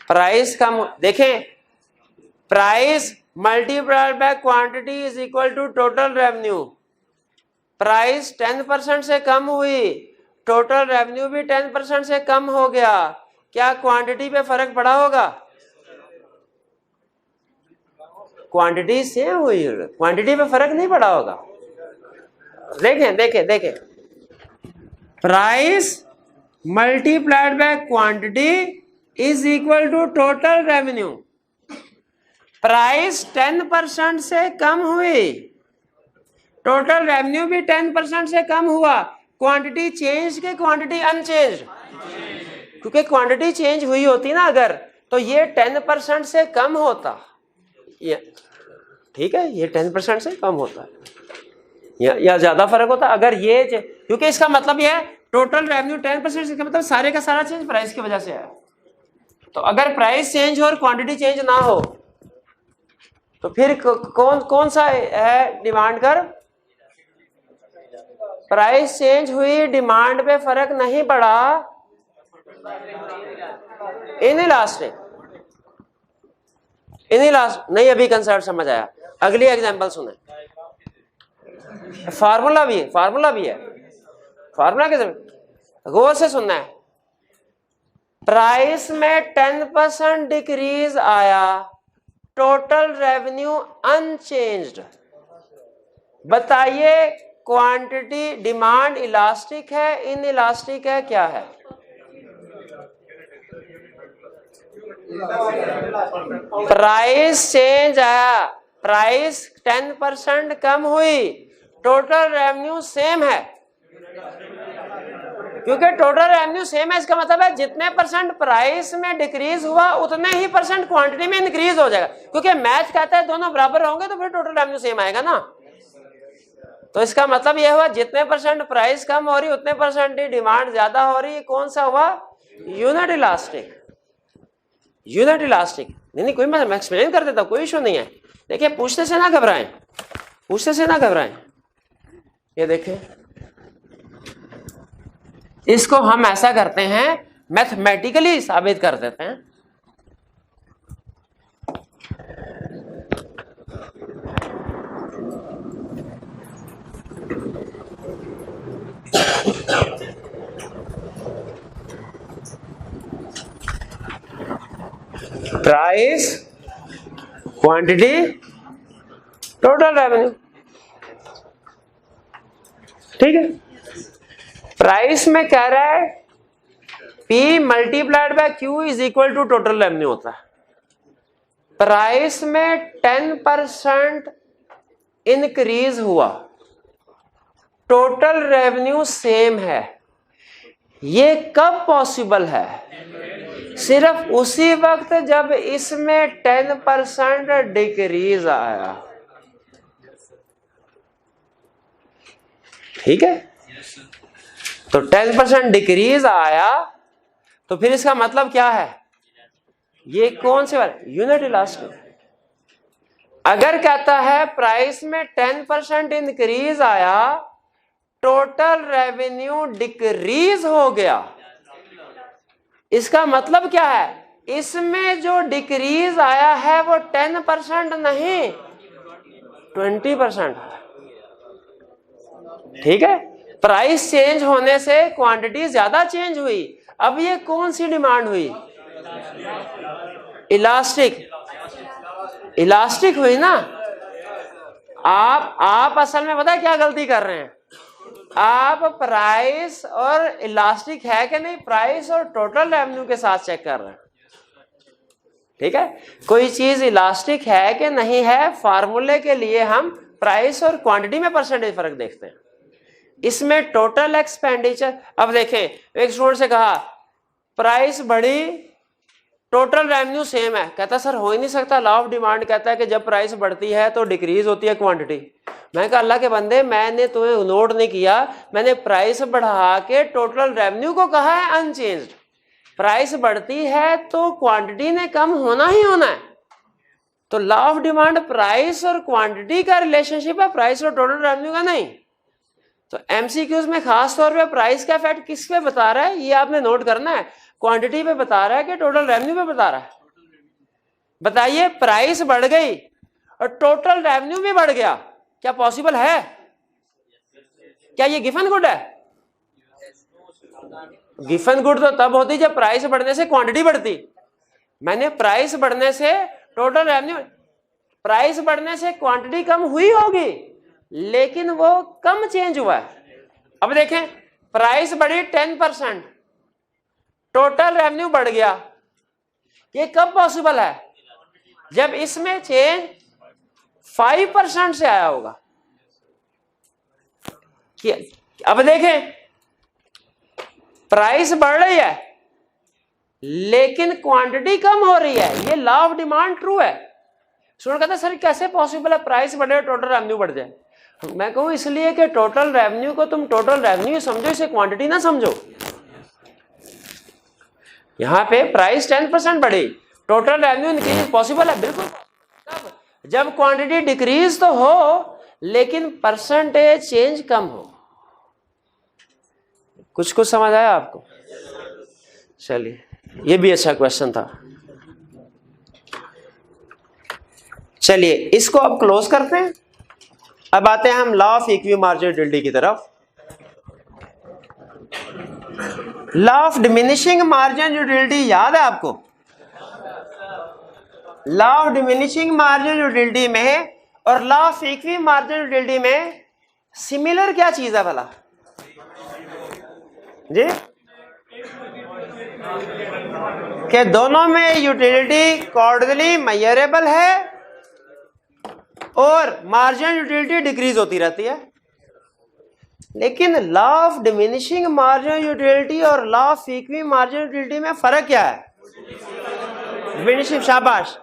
प्राइस कम, देखें, price multiplied by quantity is equal to total revenue. Price 10% से कम हुई, टोटल रेवेन्यू भी 10% से कम हो गया, क्या क्वांटिटी पे फर्क पड़ा होगा? क्वांटिटी सेम हुई, क्वांटिटी पे फर्क नहीं पड़ा होगा। देखें देखें देखें, price multiplied by quantity is equal to total revenue. Price 10% से कम हुई, टोटल रेवेन्यू भी 10% से कम हुआ, क्वांटिटी चेंज के क्वांटिटी अनचेंज? क्योंकि क्वांटिटी चेंज हुई होती ना अगर, तो ये 10% से कम होता, ये ठीक है, ये 10% से कम होता या ज्यादा फर्क होता अगर ये, क्योंकि इसका मतलब ये है टोटल रेवेन्यू 10% से, मतलब सारे का सारा चेंज प्राइस की वजह से है। तो अगर प्राइस चेंज हो और क्वांटिटी चेंज ना हो तो फिर कौन कौन सा है डिमांड कर? प्राइस चेंज हुई, डिमांड पे फर्क नहीं पड़ा, इनइलास्टिक। इनइलास्टिक नहीं, अभी कंसेप्ट समझ आया। अगली एग्जांपल सुने, फार्मूला भी है, फार्मूला भी है, फार्मूला कैसे गौर से सुनना है। प्राइस में 10% डिक्रीज आया, टोटल रेवेन्यू अनचेंज्ड। बताइए क्वांटिटी, डिमांड इलास्टिक है, इनइलास्टिक है, क्या है? प्राइस चेंज आया, प्राइस 10% कम हुई, टोटल रेवेन्यू सेम है, क्योंकि टोटल रेवेन्यू सेम है, इसका मतलब है जितने परसेंट प्राइस में डिक्रीज हुआ उतने ही परसेंट क्वांटिटी में इंक्रीज हो जाएगा, क्योंकि मैथ कहता है दोनों बराबर होंगे तो फिर टोटल रेवेन्यू सेम आएगा ना। तो इसका मतलब यह हुआ जितने परसेंट प्राइस कम हो रही उतने परसेंट ही डिमांड ज्यादा हो रही है। कौन सा हुआ? Unit elastic. यूनिट इलास्टिक नहीं कोई, मैं एक्सप्लेन कर देता हूं, कोई इशू नहीं है। देखिए पूछने से ना घबराएं, पूछने से ना घबराएं। ये देखें, इसको हम ऐसा करते हैं, मैथमेटिकली साबित कर देते हैं। Price, quantity, total revenue. ठीक है, प्राइस में कह रहा है P multiplied by Q is equal to total revenue होता है। प्राइस में 10% इंक्रीज हुआ, टोटल रेवेन्यू सेम है। ये कब पॉसिबल है? सिर्फ उसी वक्त जब इसमें 10% डिक्रीज आया। ठीक है, तो 10% डिक्रीज आया तो फिर इसका मतलब क्या है? ये कौन से वाले? Unit elastic. अगर कहता है प्राइस में 10% इंक्रीज आया, टोटल रेवेन्यू डिक्रीज हो गया, इसका मतलब क्या है? इसमें जो डिक्रीज आया है वो 10% नहीं 20%। ठीक है, प्राइस चेंज होने से क्वांटिटी ज्यादा चेंज हुई। अब ये कौन सी डिमांड हुई? इलास्टिक। इलास्टिक हुई ना। आप असल में पता है क्या गलती कर रहे हैं? आप प्राइस और इलास्टिक है कि नहीं, प्राइस और टोटल रेवेन्यू के साथ चेक कर रहे हैं। ठीक है, कोई चीज इलास्टिक है कि नहीं है, फार्मूले के लिए हम प्राइस और क्वांटिटी में परसेंटेज फर्क देखते हैं। इसमें टोटल एक्सपेंडिचर, अब देखें एक स्टूडेंट से कहा प्राइस बढ़ी टोटल रेवेन्यू सेम है, कहता सर हो ही नहीं सकता, लॉ ऑफ डिमांड कहता है कि जब प्राइस बढ़ती है तो डिक्रीज होती है क्वांटिटी। मैं कहा अल्लाह के बंदे, मैंने तुम्हें नोट नहीं किया, मैंने प्राइस बढ़ा के टोटल रेवेन्यू को कहा है अनचेंज्ड। प्राइस बढ़ती है तो क्वांटिटी ने कम होना ही होना है। तो लॉ ऑफ डिमांड प्राइस और क्वांटिटी का रिलेशनशिप है, प्राइस और टोटल रेवेन्यू का नहीं। तो एमसीक्यूज में खास तौर पे प्राइस का इफेक्ट किस पे बता रहा है ये आपने नोट करना है। क्वांटिटी पे बता रहा है कि टोटल रेवेन्यू पे बता रहा है? बताइए, प्राइस बढ़ गई और टोटल रेवेन्यू भी बढ़ गया, क्या पॉसिबल है? क्या ये गिवन गुड है? गिवन गुड तो तब होती जब प्राइस बढ़ने से क्वांटिटी बढ़ती। मैंने प्राइस बढ़ने से टोटल रेवेन्यू, प्राइस बढ़ने से क्वांटिटी कम हुई होगी लेकिन वो कम चेंज हुआ है। अब देखें, प्राइस बढ़ी 10%, टोटल रेवेन्यू बढ़ गया, ये कब पॉसिबल है? जब इसमें चेंज 5% से आया होगा। अब देखें, प्राइस बढ़ रही है लेकिन क्वांटिटी कम हो रही है, ये लॉ ऑफ डिमांड ट्रू है। स्टूडेंट कहता है सर कैसे पॉसिबल है प्राइस बढ़े टोटल रेवेन्यू बढ़ जाए? मैं कहूं इसलिए कि टोटल रेवेन्यू को तुम टोटल रेवेन्यू समझो, इसे क्वांटिटी ना समझो। यहां पे प्राइस 10% बढ़ी, टोटल रेवेन्यू इंक्रीज पॉसिबल है, बिल्कुल। तब जब क्वांटिटी डिक्रीज तो हो लेकिन परसेंटेज चेंज कम हो। कुछ कुछ समझ आया आपको? चलिए, ये भी अच्छा क्वेश्चन था। चलिए इसको अब क्लोज करते हैं। अब आते हैं हम law of equi margin utility की तरफ। Law of diminishing margin utility याद है आपको? Law of diminishing margin utility में और law of equi margin utility में सिमिलर क्या चीज है भला जी? कि दोनों में यूटिलिटी कॉर्डिनली मेजरेबल है और मार्जिनल यूटिलिटी डिक्रीज होती रहती है। लेकिन law of diminishing marginal utility और law of equi marginal utility में फर्क क्या है? डिमिनिशिंग, शाबाश।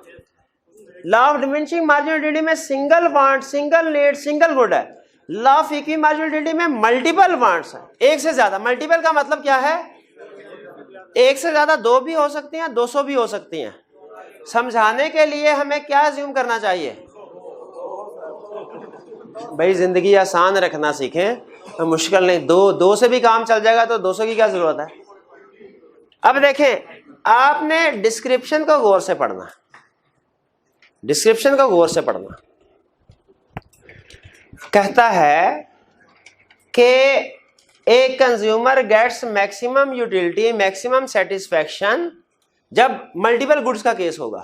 Law of diminishing marginal utility में single want, single need, single good है। Law of equi marginal utility में मल्टीपल वांट्स है, एक से ज्यादा। मल्टीपल का मतलब क्या है? एक से ज्यादा दो भी हो सकती हैं, 200 भी हो सकती हैं। समझाने के लिए हमें क्या अज्यूम करना चाहिए? भाई जिंदगी आसान रखना सीखें, तो मुश्किल नहीं। दो से भी काम चल जाएगा, तो 200 की क्या जरूरत है? अब देखें, आपने डिस्क्रिप्शन को गौर से पढ़ना, डिस्क्रिप्शन को गौर से पढ़ना। कहता है कि a consumer gets maximum utility, maximum satisfaction, जब मल्टीपल गुड्स का केस होगा।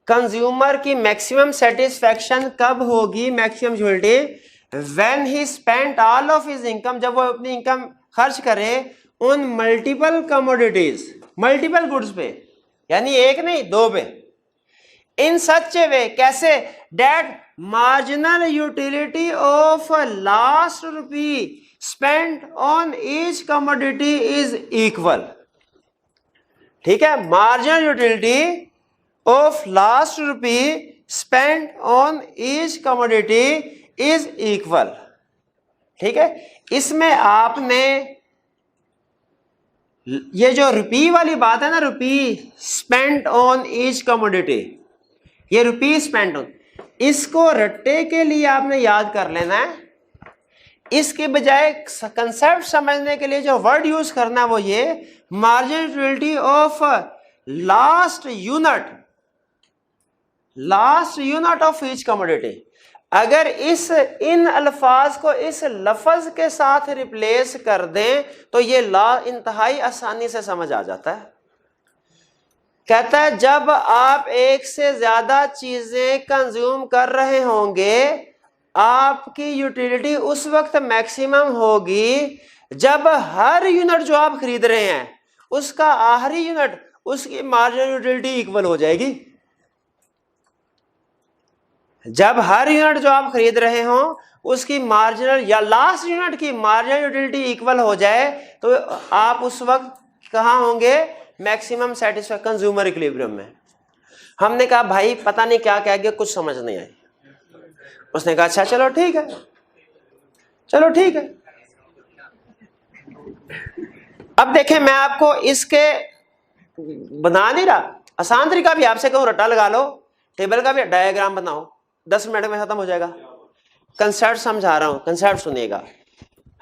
कंज्यूमर की मैक्सिमम सेटिस्फैक्शन कब होगी? Maximum utility when he spent all of his income, जब वो अपनी इनकम खर्च करे उन मल्टीपल कमोडिटीज, मल्टीपल गुड्स पे, यानी एक नहीं दो पे। इन सच ए वे, कैसे? That marginal utility of last rupee spent on each commodity is equal. ठीक है, marginal utility of last rupee spent on each commodity is equal. ठीक है, इसमें आपने ये जो रुपी वाली बात है ना, रुपी स्पेंट ऑन ईच कमोडिटी, ये रुपी स्पेंट ऑन, इसको रट्टे के लिए आपने याद कर लेना है। इसके बजाय कंसेप्ट समझने के लिए जो वर्ड यूज करना है वो ये, marginal utility of last unit of each commodity. अगर इन अल्फाज को इस लफ्ज के साथ रिप्लेस कर दें तो ये लॉ इंतहाई आसानी से समझ आ जाता है। कहता है जब आप एक से ज्यादा चीजें कंज्यूम कर रहे होंगे, आपकी यूटिलिटी उस वक्त मैक्सिमम होगी जब हर यूनिट जो आप खरीद रहे हैं उसका आखिरी यूनिट उसकी मार्जिनल यूटिलिटी इक्वल हो जाएगी। जब हर यूनिट जो आप खरीद रहे हो उसकी मार्जिनल या लास्ट यूनिट की मार्जिनल यूटिलिटी इक्वल हो जाए तो आप उस वक्त कहां होंगे? मैक्सिमम सेटिस्फैक्शन, कंज्यूमर इक्विलिब्रियम में। हमने कहा भाई पता नहीं क्या कह गया, कुछ समझ नहीं आई। उसने कहा अच्छा चलो ठीक है, चलो ठीक है। अब देखें, मैं आपको इसके बना नहीं रहा, आसान तरीका भी आपसे कहूं, रट्टा लगा लो, टेबल का भी डायग्राम बनाओ, 10 मिनट में खत्म हो जाएगा। कंसेप्ट समझा रहा हूं, कंसेप्ट सुनिएगा।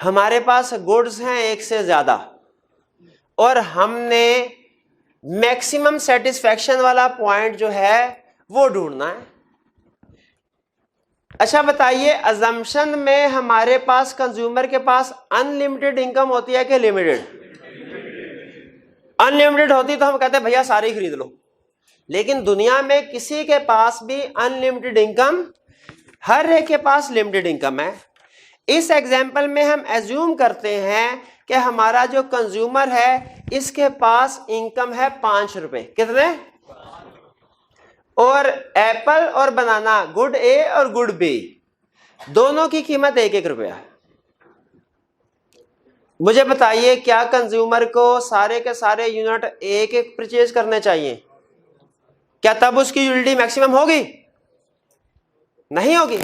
हमारे पास गुड्स हैं एक से ज्यादा और हमने मैक्सिमम सेटिस्फैक्शन वाला पॉइंट जो है वो ढूंढना है। अच्छा बताइए, अजम्पशन में हमारे पास कंज्यूमर के पास अनलिमिटेड इनकम होती है कि लिमिटेड? अनलिमिटेड होती तो हम कहते हैं भैया सारी खरीद लो, लेकिन दुनिया में किसी के पास भी अनलिमिटेड इनकम, हर एक के पास लिमिटेड इनकम है। इस एग्जाम्पल में हम एज्यूम करते हैं कि हमारा जो कंज्यूमर है इसके पास इनकम है 5 रुपए। कितने? और एप्पल और बनाना, गुड ए और गुड बी, दोनों की कीमत 1-1 रुपया। मुझे बताइए क्या कंज्यूमर को सारे के सारे यूनिट एक एक परचेज करने चाहिए? क्या तब उसकी यूटिलिटी मैक्सिमम होगी? नहीं होगी।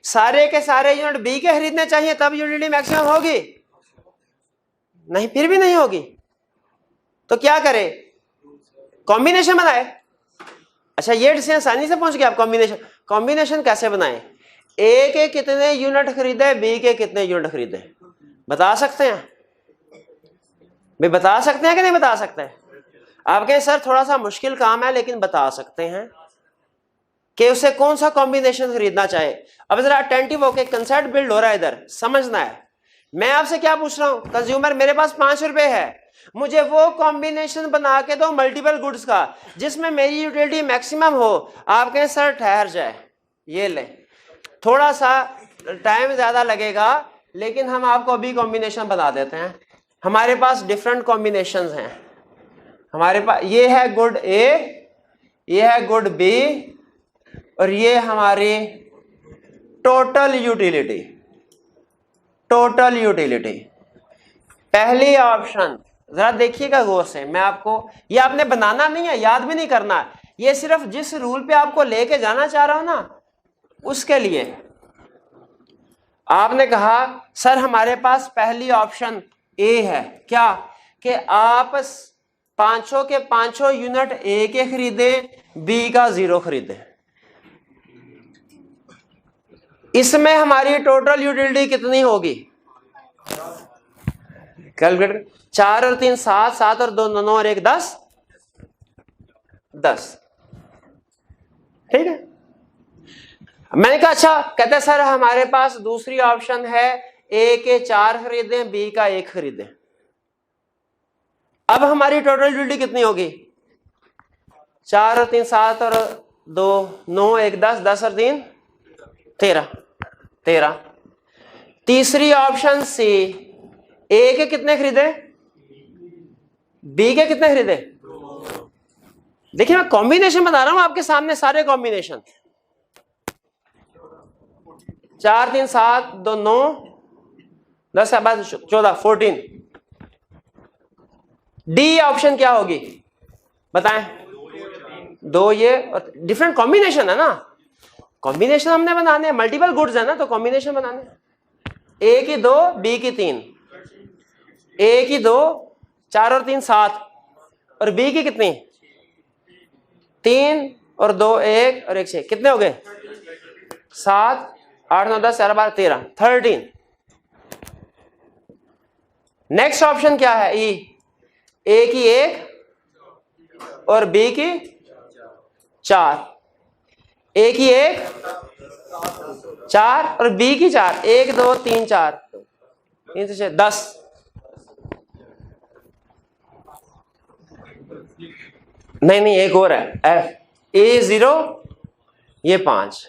सारे के सारे यूनिट बी के खरीदने चाहिए तब यूटिलिटी मैक्सिमम होगी? नहीं, फिर भी नहीं होगी। तो क्या करे? कॉम्बिनेशन बनाए। अच्छा, ये डिसीजन आसानी से पहुंच गया आप। कॉम्बिनेशन कैसे बनाए? ए के कितने यूनिट खरीदे, बी के कितने यूनिट खरीदे, बता सकते हैं? भाई बता सकते हैं कि नहीं बता सकते? आपके सर थोड़ा सा मुश्किल काम है, लेकिन बता सकते हैं कि उसे कौन सा कॉम्बिनेशन खरीदना चाहे। अब जरा अटेंटिव होके, कंसेप्ट बिल्ड हो रहा है, इधर समझना है। मैं आपसे क्या पूछ रहा हूं? कंज्यूमर मेरे पास 5 रुपए है, मुझे वो कॉम्बिनेशन बना के दो मल्टीपल गुड्स का जिसमें मेरी यूटिलिटी मैक्सिमम हो। आप कहें सर ठहर जाए, ये ले, थोड़ा सा टाइम ज्यादा लगेगा, लेकिन हम आपको अभी कॉम्बिनेशन बना देते हैं। हमारे पास डिफरेंट कॉम्बिनेशंस हैं। हमारे पास ये है गुड ए, ये है गुड बी, और ये हमारी टोटल यूटिलिटी। Total utility. पहली ऑप्शन जरा देखिएगा गौर से, मैं आपको, ये आपने बनाना नहीं है, याद भी नहीं करना, ये सिर्फ जिस रूल पे आपको लेके जाना चाह रहा हूं ना उसके लिए। आपने कहा सर हमारे पास पहली ऑप्शन ए है, क्या कि आप पांचों के पांचों यूनिट ए के खरीदें, बी का 0 खरीदें। इसमें हमारी टोटल यूटिलिटी कितनी होगी? कैलकुलेटर 4 और 3 7, 7 और 2 9 और 1 10, 10। ठीक है, मैंने कहा अच्छा, कहते सर हमारे पास दूसरी ऑप्शन है ए के 4 खरीदें, बी का 1 खरीदें। अब हमारी टोटल यूटिलिटी कितनी होगी? 4 और 3 7 और 2 9 1 10, 10 और 3 13। तीसरी ऑप्शन सी, ए के कितने खरीदे, बी के कितने खरीदे? देखिए मैं कॉम्बिनेशन बता रहा हूं आपके सामने, सारे कॉम्बिनेशन। 4 3 7 2 9 10 के बाद 14 14। डी ऑप्शन क्या होगी बताएं? 2 ये और डिफरेंट कॉम्बिनेशन है ना, कॉम्बिनेशन हमने बनाने हैं, मल्टीपल गुड्स है ना, तो कॉम्बिनेशन बनाने। ए की 2 बी की 3, ए की 2 4 और 3 7 और बी की कितनी? 3 और 2 1 और 1 6, कितने हो गए? 7 8 9 10 11 12 13 13। नेक्स्ट ऑप्शन क्या है? ई, ए की 1 और बी की 4, ए की 1 4 और बी की 4, 1 2 3 4 3 से 6 10। नहीं एक और है, एफ, ए 0 ये 5,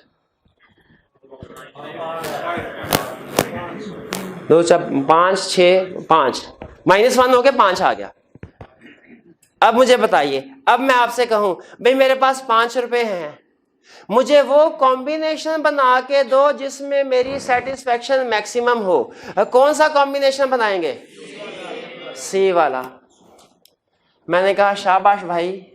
2 4 5 6 5 -1 हो के 5 आ गया। अब मुझे बताइए, अब मैं आपसे कहूं भाई मेरे पास 5 रुपए हैं, मुझे वो कॉम्बिनेशन बना के दो जिसमें मेरी सेटिस्फेक्शन मैक्सिमम हो। कौन सा कॉम्बिनेशन बनाएंगे? सी वाला। मैंने कहा शाबाश भाई,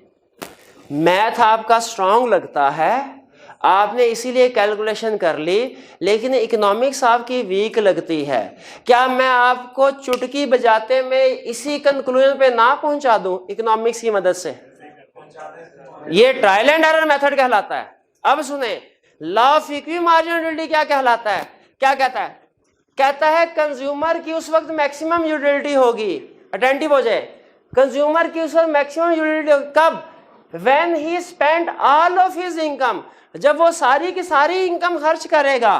मैथ आपका स्ट्रांग लगता है, आपने इसीलिए कैलकुलेशन कर ली, लेकिन इकोनॉमिक्स आपकी वीक लगती है। क्या मैं आपको चुटकी बजाते में इसी कंक्लूजन पे ना पहुंचा दूं इकोनॉमिक्स की मदद से? ये ट्रायल एंड एरर मेथड कहलाता है। अब सुने, लॉ ऑफ इक्वी मार्जिनलिटी क्या कहलाता है? क्या कहता है? कहता है कंज्यूमर की उस वक्त मैक्सिमम यूटिलिटी होगी, अटेंटिव हो जाए, कंज्यूमर की उस वक्त मैक्सिमम यूटिलिटी होगी कब? When he spent all of his income, जब वो सारी की सारी इनकम खर्च करेगा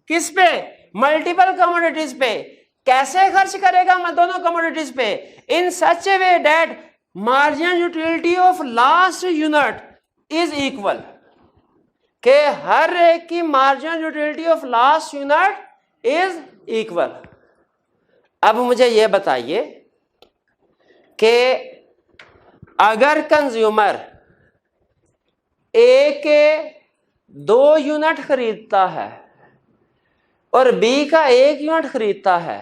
किस पे? मल्टीपल कमोडिटीज पे। कैसे खर्च करेगा? दोनों कमोडिटीज पे, in such a way that marginal utility of last unit is equal, के हर एक की marginal utility of last unit is equal. अब मुझे यह बताइए कि अगर कंज्यूमर ए के 2 यूनिट खरीदता है और बी का 1 यूनिट खरीदता है,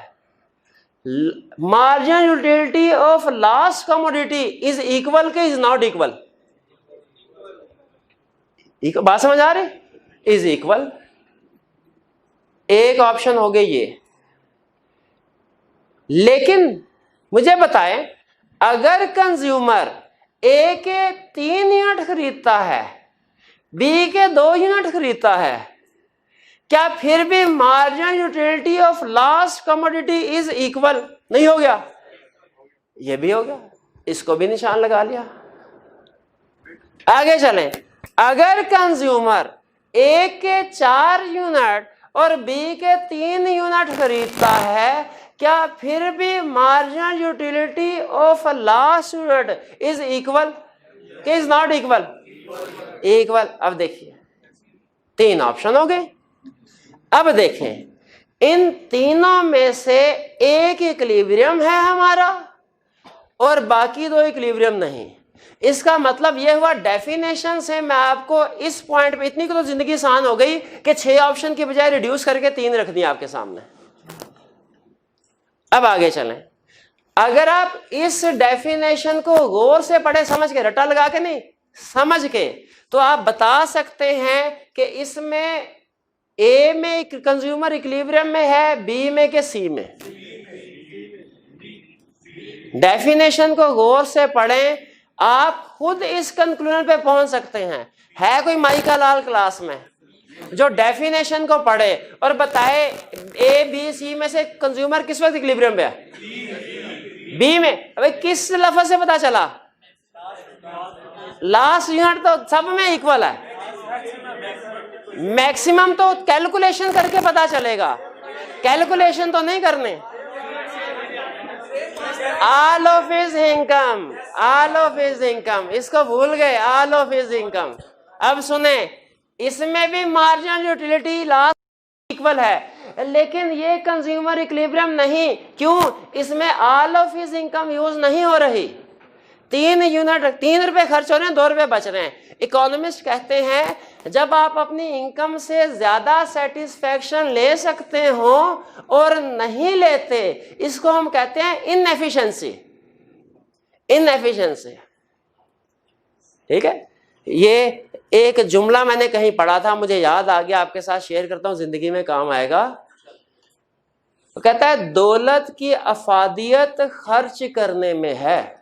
marginal utility of last commodity is equal के इज नॉट इक्वल? बात समझ आ रही? Is equal. एक ऑप्शन हो गई ये। लेकिन मुझे बताएं, अगर कंज्यूमर ए के 3 यूनिट खरीदता है, बी के 2 यूनिट खरीदता है, क्या फिर भी marginal utility of last commodity is equal नहीं हो गया? ये भी हो गया, इसको भी निशान लगा लिया। आगे चलें, अगर कंज्यूमर ए के 4 यूनिट और बी के 3 यूनिट खरीदता है, क्या फिर भी marginal utility of last unit is equal कि इज नॉट इक्वल? इक्वल। अब देखिए 3 ऑप्शन हो गए। अब देखें, इन तीनों में से एक इक्विलिब्रियम है हमारा और बाकी 2 इक्विलिब्रियम नहीं। इसका मतलब यह हुआ डेफिनेशन से मैं आपको इस पॉइंट पे, इतनी को तो जिंदगी आसान हो गई कि 6 ऑप्शन की बजाय रिड्यूस करके 3 रख दिए आपके सामने। अब आगे चलें। अगर आप इस डेफिनेशन को गौर से पढ़े, समझ के, रटा लगा के नहीं, समझ के, तो आप बता सकते हैं कि इसमें ए में कंज्यूमर इक्विलिब्रियम में है, बी में के सी में। डेफिनेशन को गौर से पढ़ें, आप खुद इस कंक्लूजन पे पहुंच सकते हैं। है कोई माइका लाल क्लास में जो डेफिनेशन को पढ़े और बताए ए बी सी में से कंज्यूमर किस वक्त इक्विलिब्रियम पे है? बी में। अबे किस लफ्ज से पता चला? लास्ट यूनिट तो सब में इक्वल है। मैक्सिमम तो कैलकुलेशन करके पता चलेगा, कैलकुलेशन तो नहीं करने। All of his income, all of his income, इसको भूल गए, ऑल ऑफ हिज इनकम। अब सुने, इसमें भी मार्जिनल यूटिलिटी लास्ट इक्वल है, लेकिन ये कंज्यूमर इक्विलिब्रियम नहीं। क्यों? इसमें all of his income use नहीं हो रही। 3 यूनिट, 3 रुपए खर्च हो रहे हैं, 2 रुपए बच रहे हैं। इकोनॉमिस्ट कहते हैं जब आप अपनी इनकम से ज्यादा सेटिस्फैक्शन ले सकते हो और नहीं लेते, इसको हम कहते हैं इनएफिशिएंसी। इनएफिशिएंसी, ठीक है। ये एक जुमला मैंने कहीं पढ़ा था, मुझे याद आ गया, आपके साथ शेयर करता हूं, जिंदगी में काम आएगा। तो कहता है दौलत की अफादियत खर्च करने में है,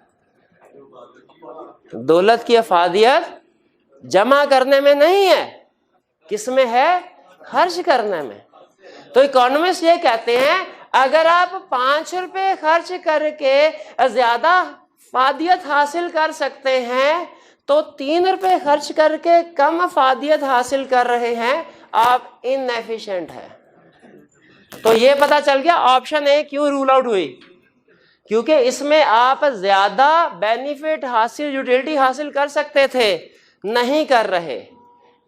दौलत की अफादियत जमा करने में नहीं है, किसमें है? खर्च करने में। तो इकोनॉमिस्ट ये कहते हैं अगर आप 5 रुपए खर्च करके ज्यादा अफादियत हासिल कर सकते हैं, तो 3 रुपए खर्च करके कम अफादियत हासिल कर रहे हैं, आप इनएफिशिएंट है। तो ये पता चल गया ऑप्शन ए क्यों रूल आउट हुई, क्योंकि इसमें आप ज्यादा बेनिफिट हासिल, यूटिलिटी हासिल कर सकते थे, नहीं कर रहे।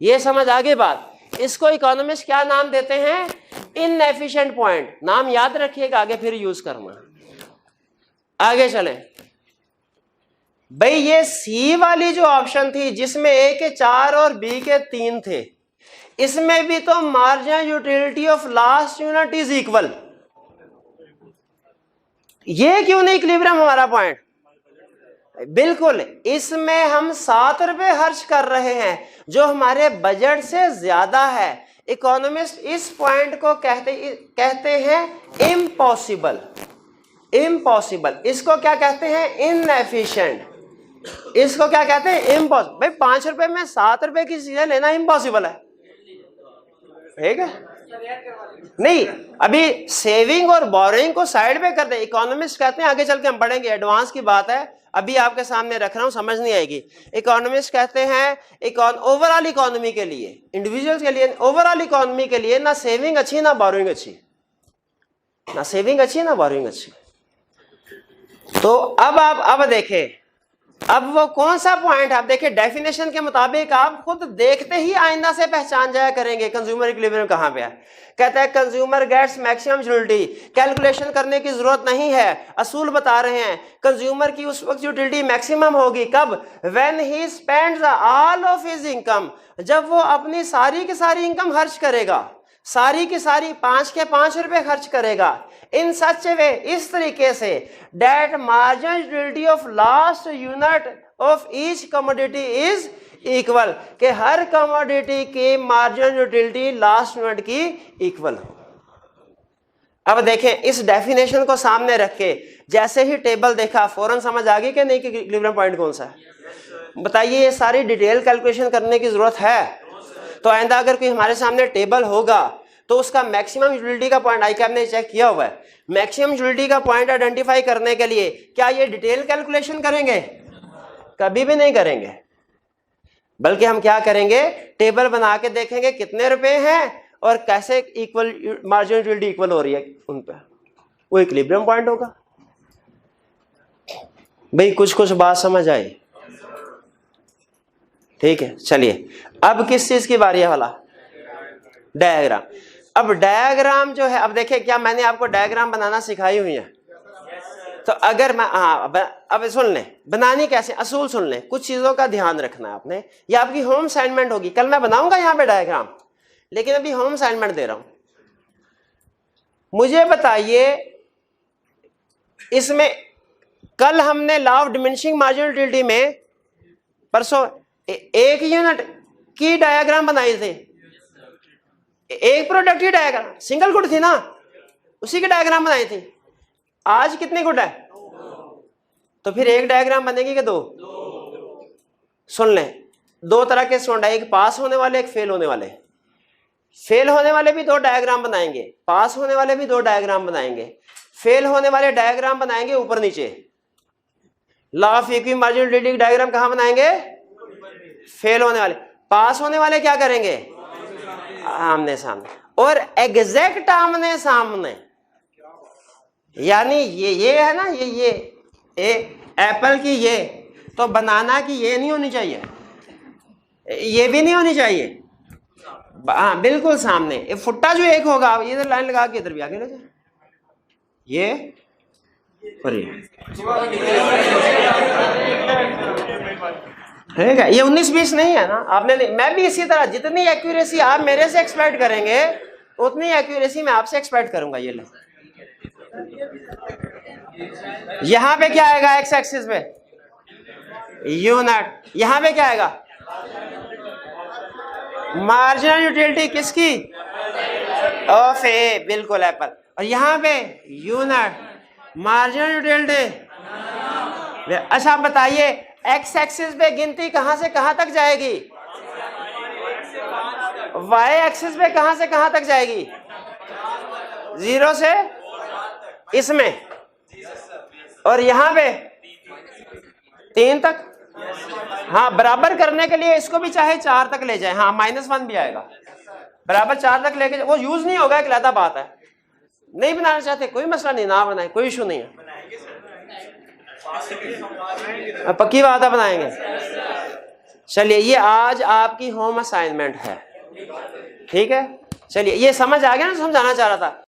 ये समझ आगे बात। इसको इकोनॉमिस्ट क्या नाम देते हैं? Inefficient point. नाम याद रखिएगा, आगे फिर यूज करना। आगे चलें भाई, ये सी वाली जो ऑप्शन थी जिसमें ए के 4 और बी के 3 थे, इसमें भी तो marginal utility of last unit is equal. ये क्यों नहीं इक्विलिब्रियम हमारा पॉइंट? बिल्कुल, इसमें हम 7 रुपए खर्च कर रहे हैं जो हमारे बजट से ज्यादा है। इकोनॉमिस्ट इस पॉइंट को कहते हैं इम्पॉसिबल। इम्पॉसिबल, इसको क्या कहते हैं? इनएफिशिएंट। इसको क्या कहते हैं? इम्पॉसिबल। भाई 5 रुपए में 7 रुपए की चीजें लेना इम्पॉसिबल है, ठीक है? नहीं, अभी सेविंग और बोरोइंग को साइड पे कर दे। इकोनॉमिस्ट कहते हैं, आगे चल के हम पढ़ेंगे, एडवांस की बात है, अभी आपके सामने रख रहा हूं, समझ नहीं आएगी। इकोनॉमिस्ट कहते हैं ओवरऑल इकोनॉमी के लिए, इंडिविजुअल्स के लिए, ओवरऑल इकोनॉमी के लिए ना सेविंग अच्छी ना बोरोइंग अच्छी, ना सेविंग अच्छी ना बोरोइंग अच्छी। तो अब आप अब देखें, अब वो कौन सा पॉइंट? आप देखिए डेफिनेशन के मुताबिक आप खुद देखते ही आइंदा से पहचान जाया करेंगे कंज्यूमर इक्विलिब्रियम कहां पे है। कहता है consumer gets maximum utility, calculation करने की जरूरत नहीं है, असूल बता रहे हैं। कंज्यूमर की उस वक्त यूटिलिटी मैक्सिमम होगी कब? When he spends all of his income, जब वो अपनी सारी की सारी इनकम खर्च करेगा, सारी की सारी 5 के 5 रुपए खर्च करेगा। इन सच वे, इस तरीके से, that marginal utility of last unit of each commodity is equal, के हर कमोडिटी की मार्जिनल यूटिलिटी लास्ट यूनिट की इक्वल हो। अब देखें, इस डेफिनेशन को सामने रख के जैसे ही टेबल देखा फौरन समझ आ गई कि नहीं कि इक्विलिब्रियम पॉइंट कौन सा है? बताइए, ये सारी डिटेल कैलकुलेशन करने की जरूरत है? तो आइंदा अगर कोई हमारे सामने टेबल होगा तो उसका मैक्सिमम यूटिलिटी का पॉइंट, आईकैप ने चेक किया हुआ है, मैक्सिमम यूटिलिटी का पॉइंट आइडेंटिफाई करने के लिए क्या ये डिटेल कैलकुलेशन करेंगे? कभी भी नहीं करेंगे। बल्कि हम क्या करेंगे? टेबल बना के देखेंगे कितने रुपए हैं और कैसे इक्वल मार्जिनल यूटिलिटी इक्वल हो रही है उन पे, वो इक्विलिब्रियम पॉइंट होगा। भाई कुछ कुछ बात समझ आई? ठीक है, चलिए अब किस चीज की बारी है वाला? डायग्राम। अब डायग्राम जो है, अब देखिए क्या मैंने आपको डायग्राम बनाना सिखाई हुई है। तो अगर मैं अब सुन लें बनानी कैसे, असूल सुन लें, कुछ चीजों का ध्यान रखना है आपने। ये आपकी होम असाइनमेंट होगी, कल मैं बनाऊंगा यहाँ पे डायग्राम, लेकिन अभी होम असाइनमेंट दे रहा हूं। मुझे बताइए इसमें कल हमने law of diminishing marginal utility में परसों एक यूनिट की डायग्राम बनाई थी, एक प्रोडक्ट की डायग्राम, सिंगल गुड थी ना, उसी की डायग्राम बनाई थी। आज कितने गुड है? तो फिर एक डायग्राम बनेगी कि दो? सुन लें, दो तरह के स्टूडेंट है, एक पास होने वाले, एक फेल होने वाले। फेल होने वाले भी दो डायग्राम बनाएंगे, पास होने वाले भी दो डायग्राम बनाएंगे। फेल होने वाले डायग्राम बनाएंगे ऊपर नीचे। Law of equity marginal utility diagram कहां बनाएंगे? फेल होने वाले। पास होने वाले क्या करेंगे? आमने सामने, और एग्जैक्ट आमने सामने। यानी ये है ना, ये एप्पल की ये, तो बनाना की ये नहीं होनी चाहिए, ये भी नहीं होनी चाहिए। हाँ बिल्कुल सामने। ये फुट्टा जो एक होगा, इधर लाइन लगा के इधर भी आगे ले जाए, ये और ये 19-20 नहीं है ना आपने नहीं। मैं भी इसी तरह जितनी एक्यूरेसी आप मेरे से एक्सपेक्ट करेंगे उतनी एक्यूरेसी मैं आपसे एक्सपेक्ट करूंगा। ये ले, यहां पे क्या आएगा? एक्स एक्सिस पे यूनिट, यहां पे क्या आएगा? मार्जिनल यूटिलिटी किसकी? ऑफ ए, बिल्कुल एप्पल। और यहां पे यूनिट मार्जिनल यूटिलिटी। अच्छा बताइए, एक्स एक्सिस पे गिनती कहां से कहां तक जाएगी? वाई एक्सिस पे कहां से कहां तक जाएगी? 0 से इसमें, और यहां पे 3 तक। हाँ, बराबर करने के लिए इसको भी चाहे 4 तक ले जाए, हाँ -1 भी आएगा। बराबर 4 तक लेके, वो यूज नहीं होगा, एक अलग बात है। नहीं बनाना चाहते कोई मसला नहीं, ना बनाए, कोई इशू नहीं है। पक्की बात है, बनाएंगे। चलिए, ये आज आपकी होम असाइनमेंट है, ठीक है। चलिए, ये समझ आ गया ना, समझाना चाह रहा था।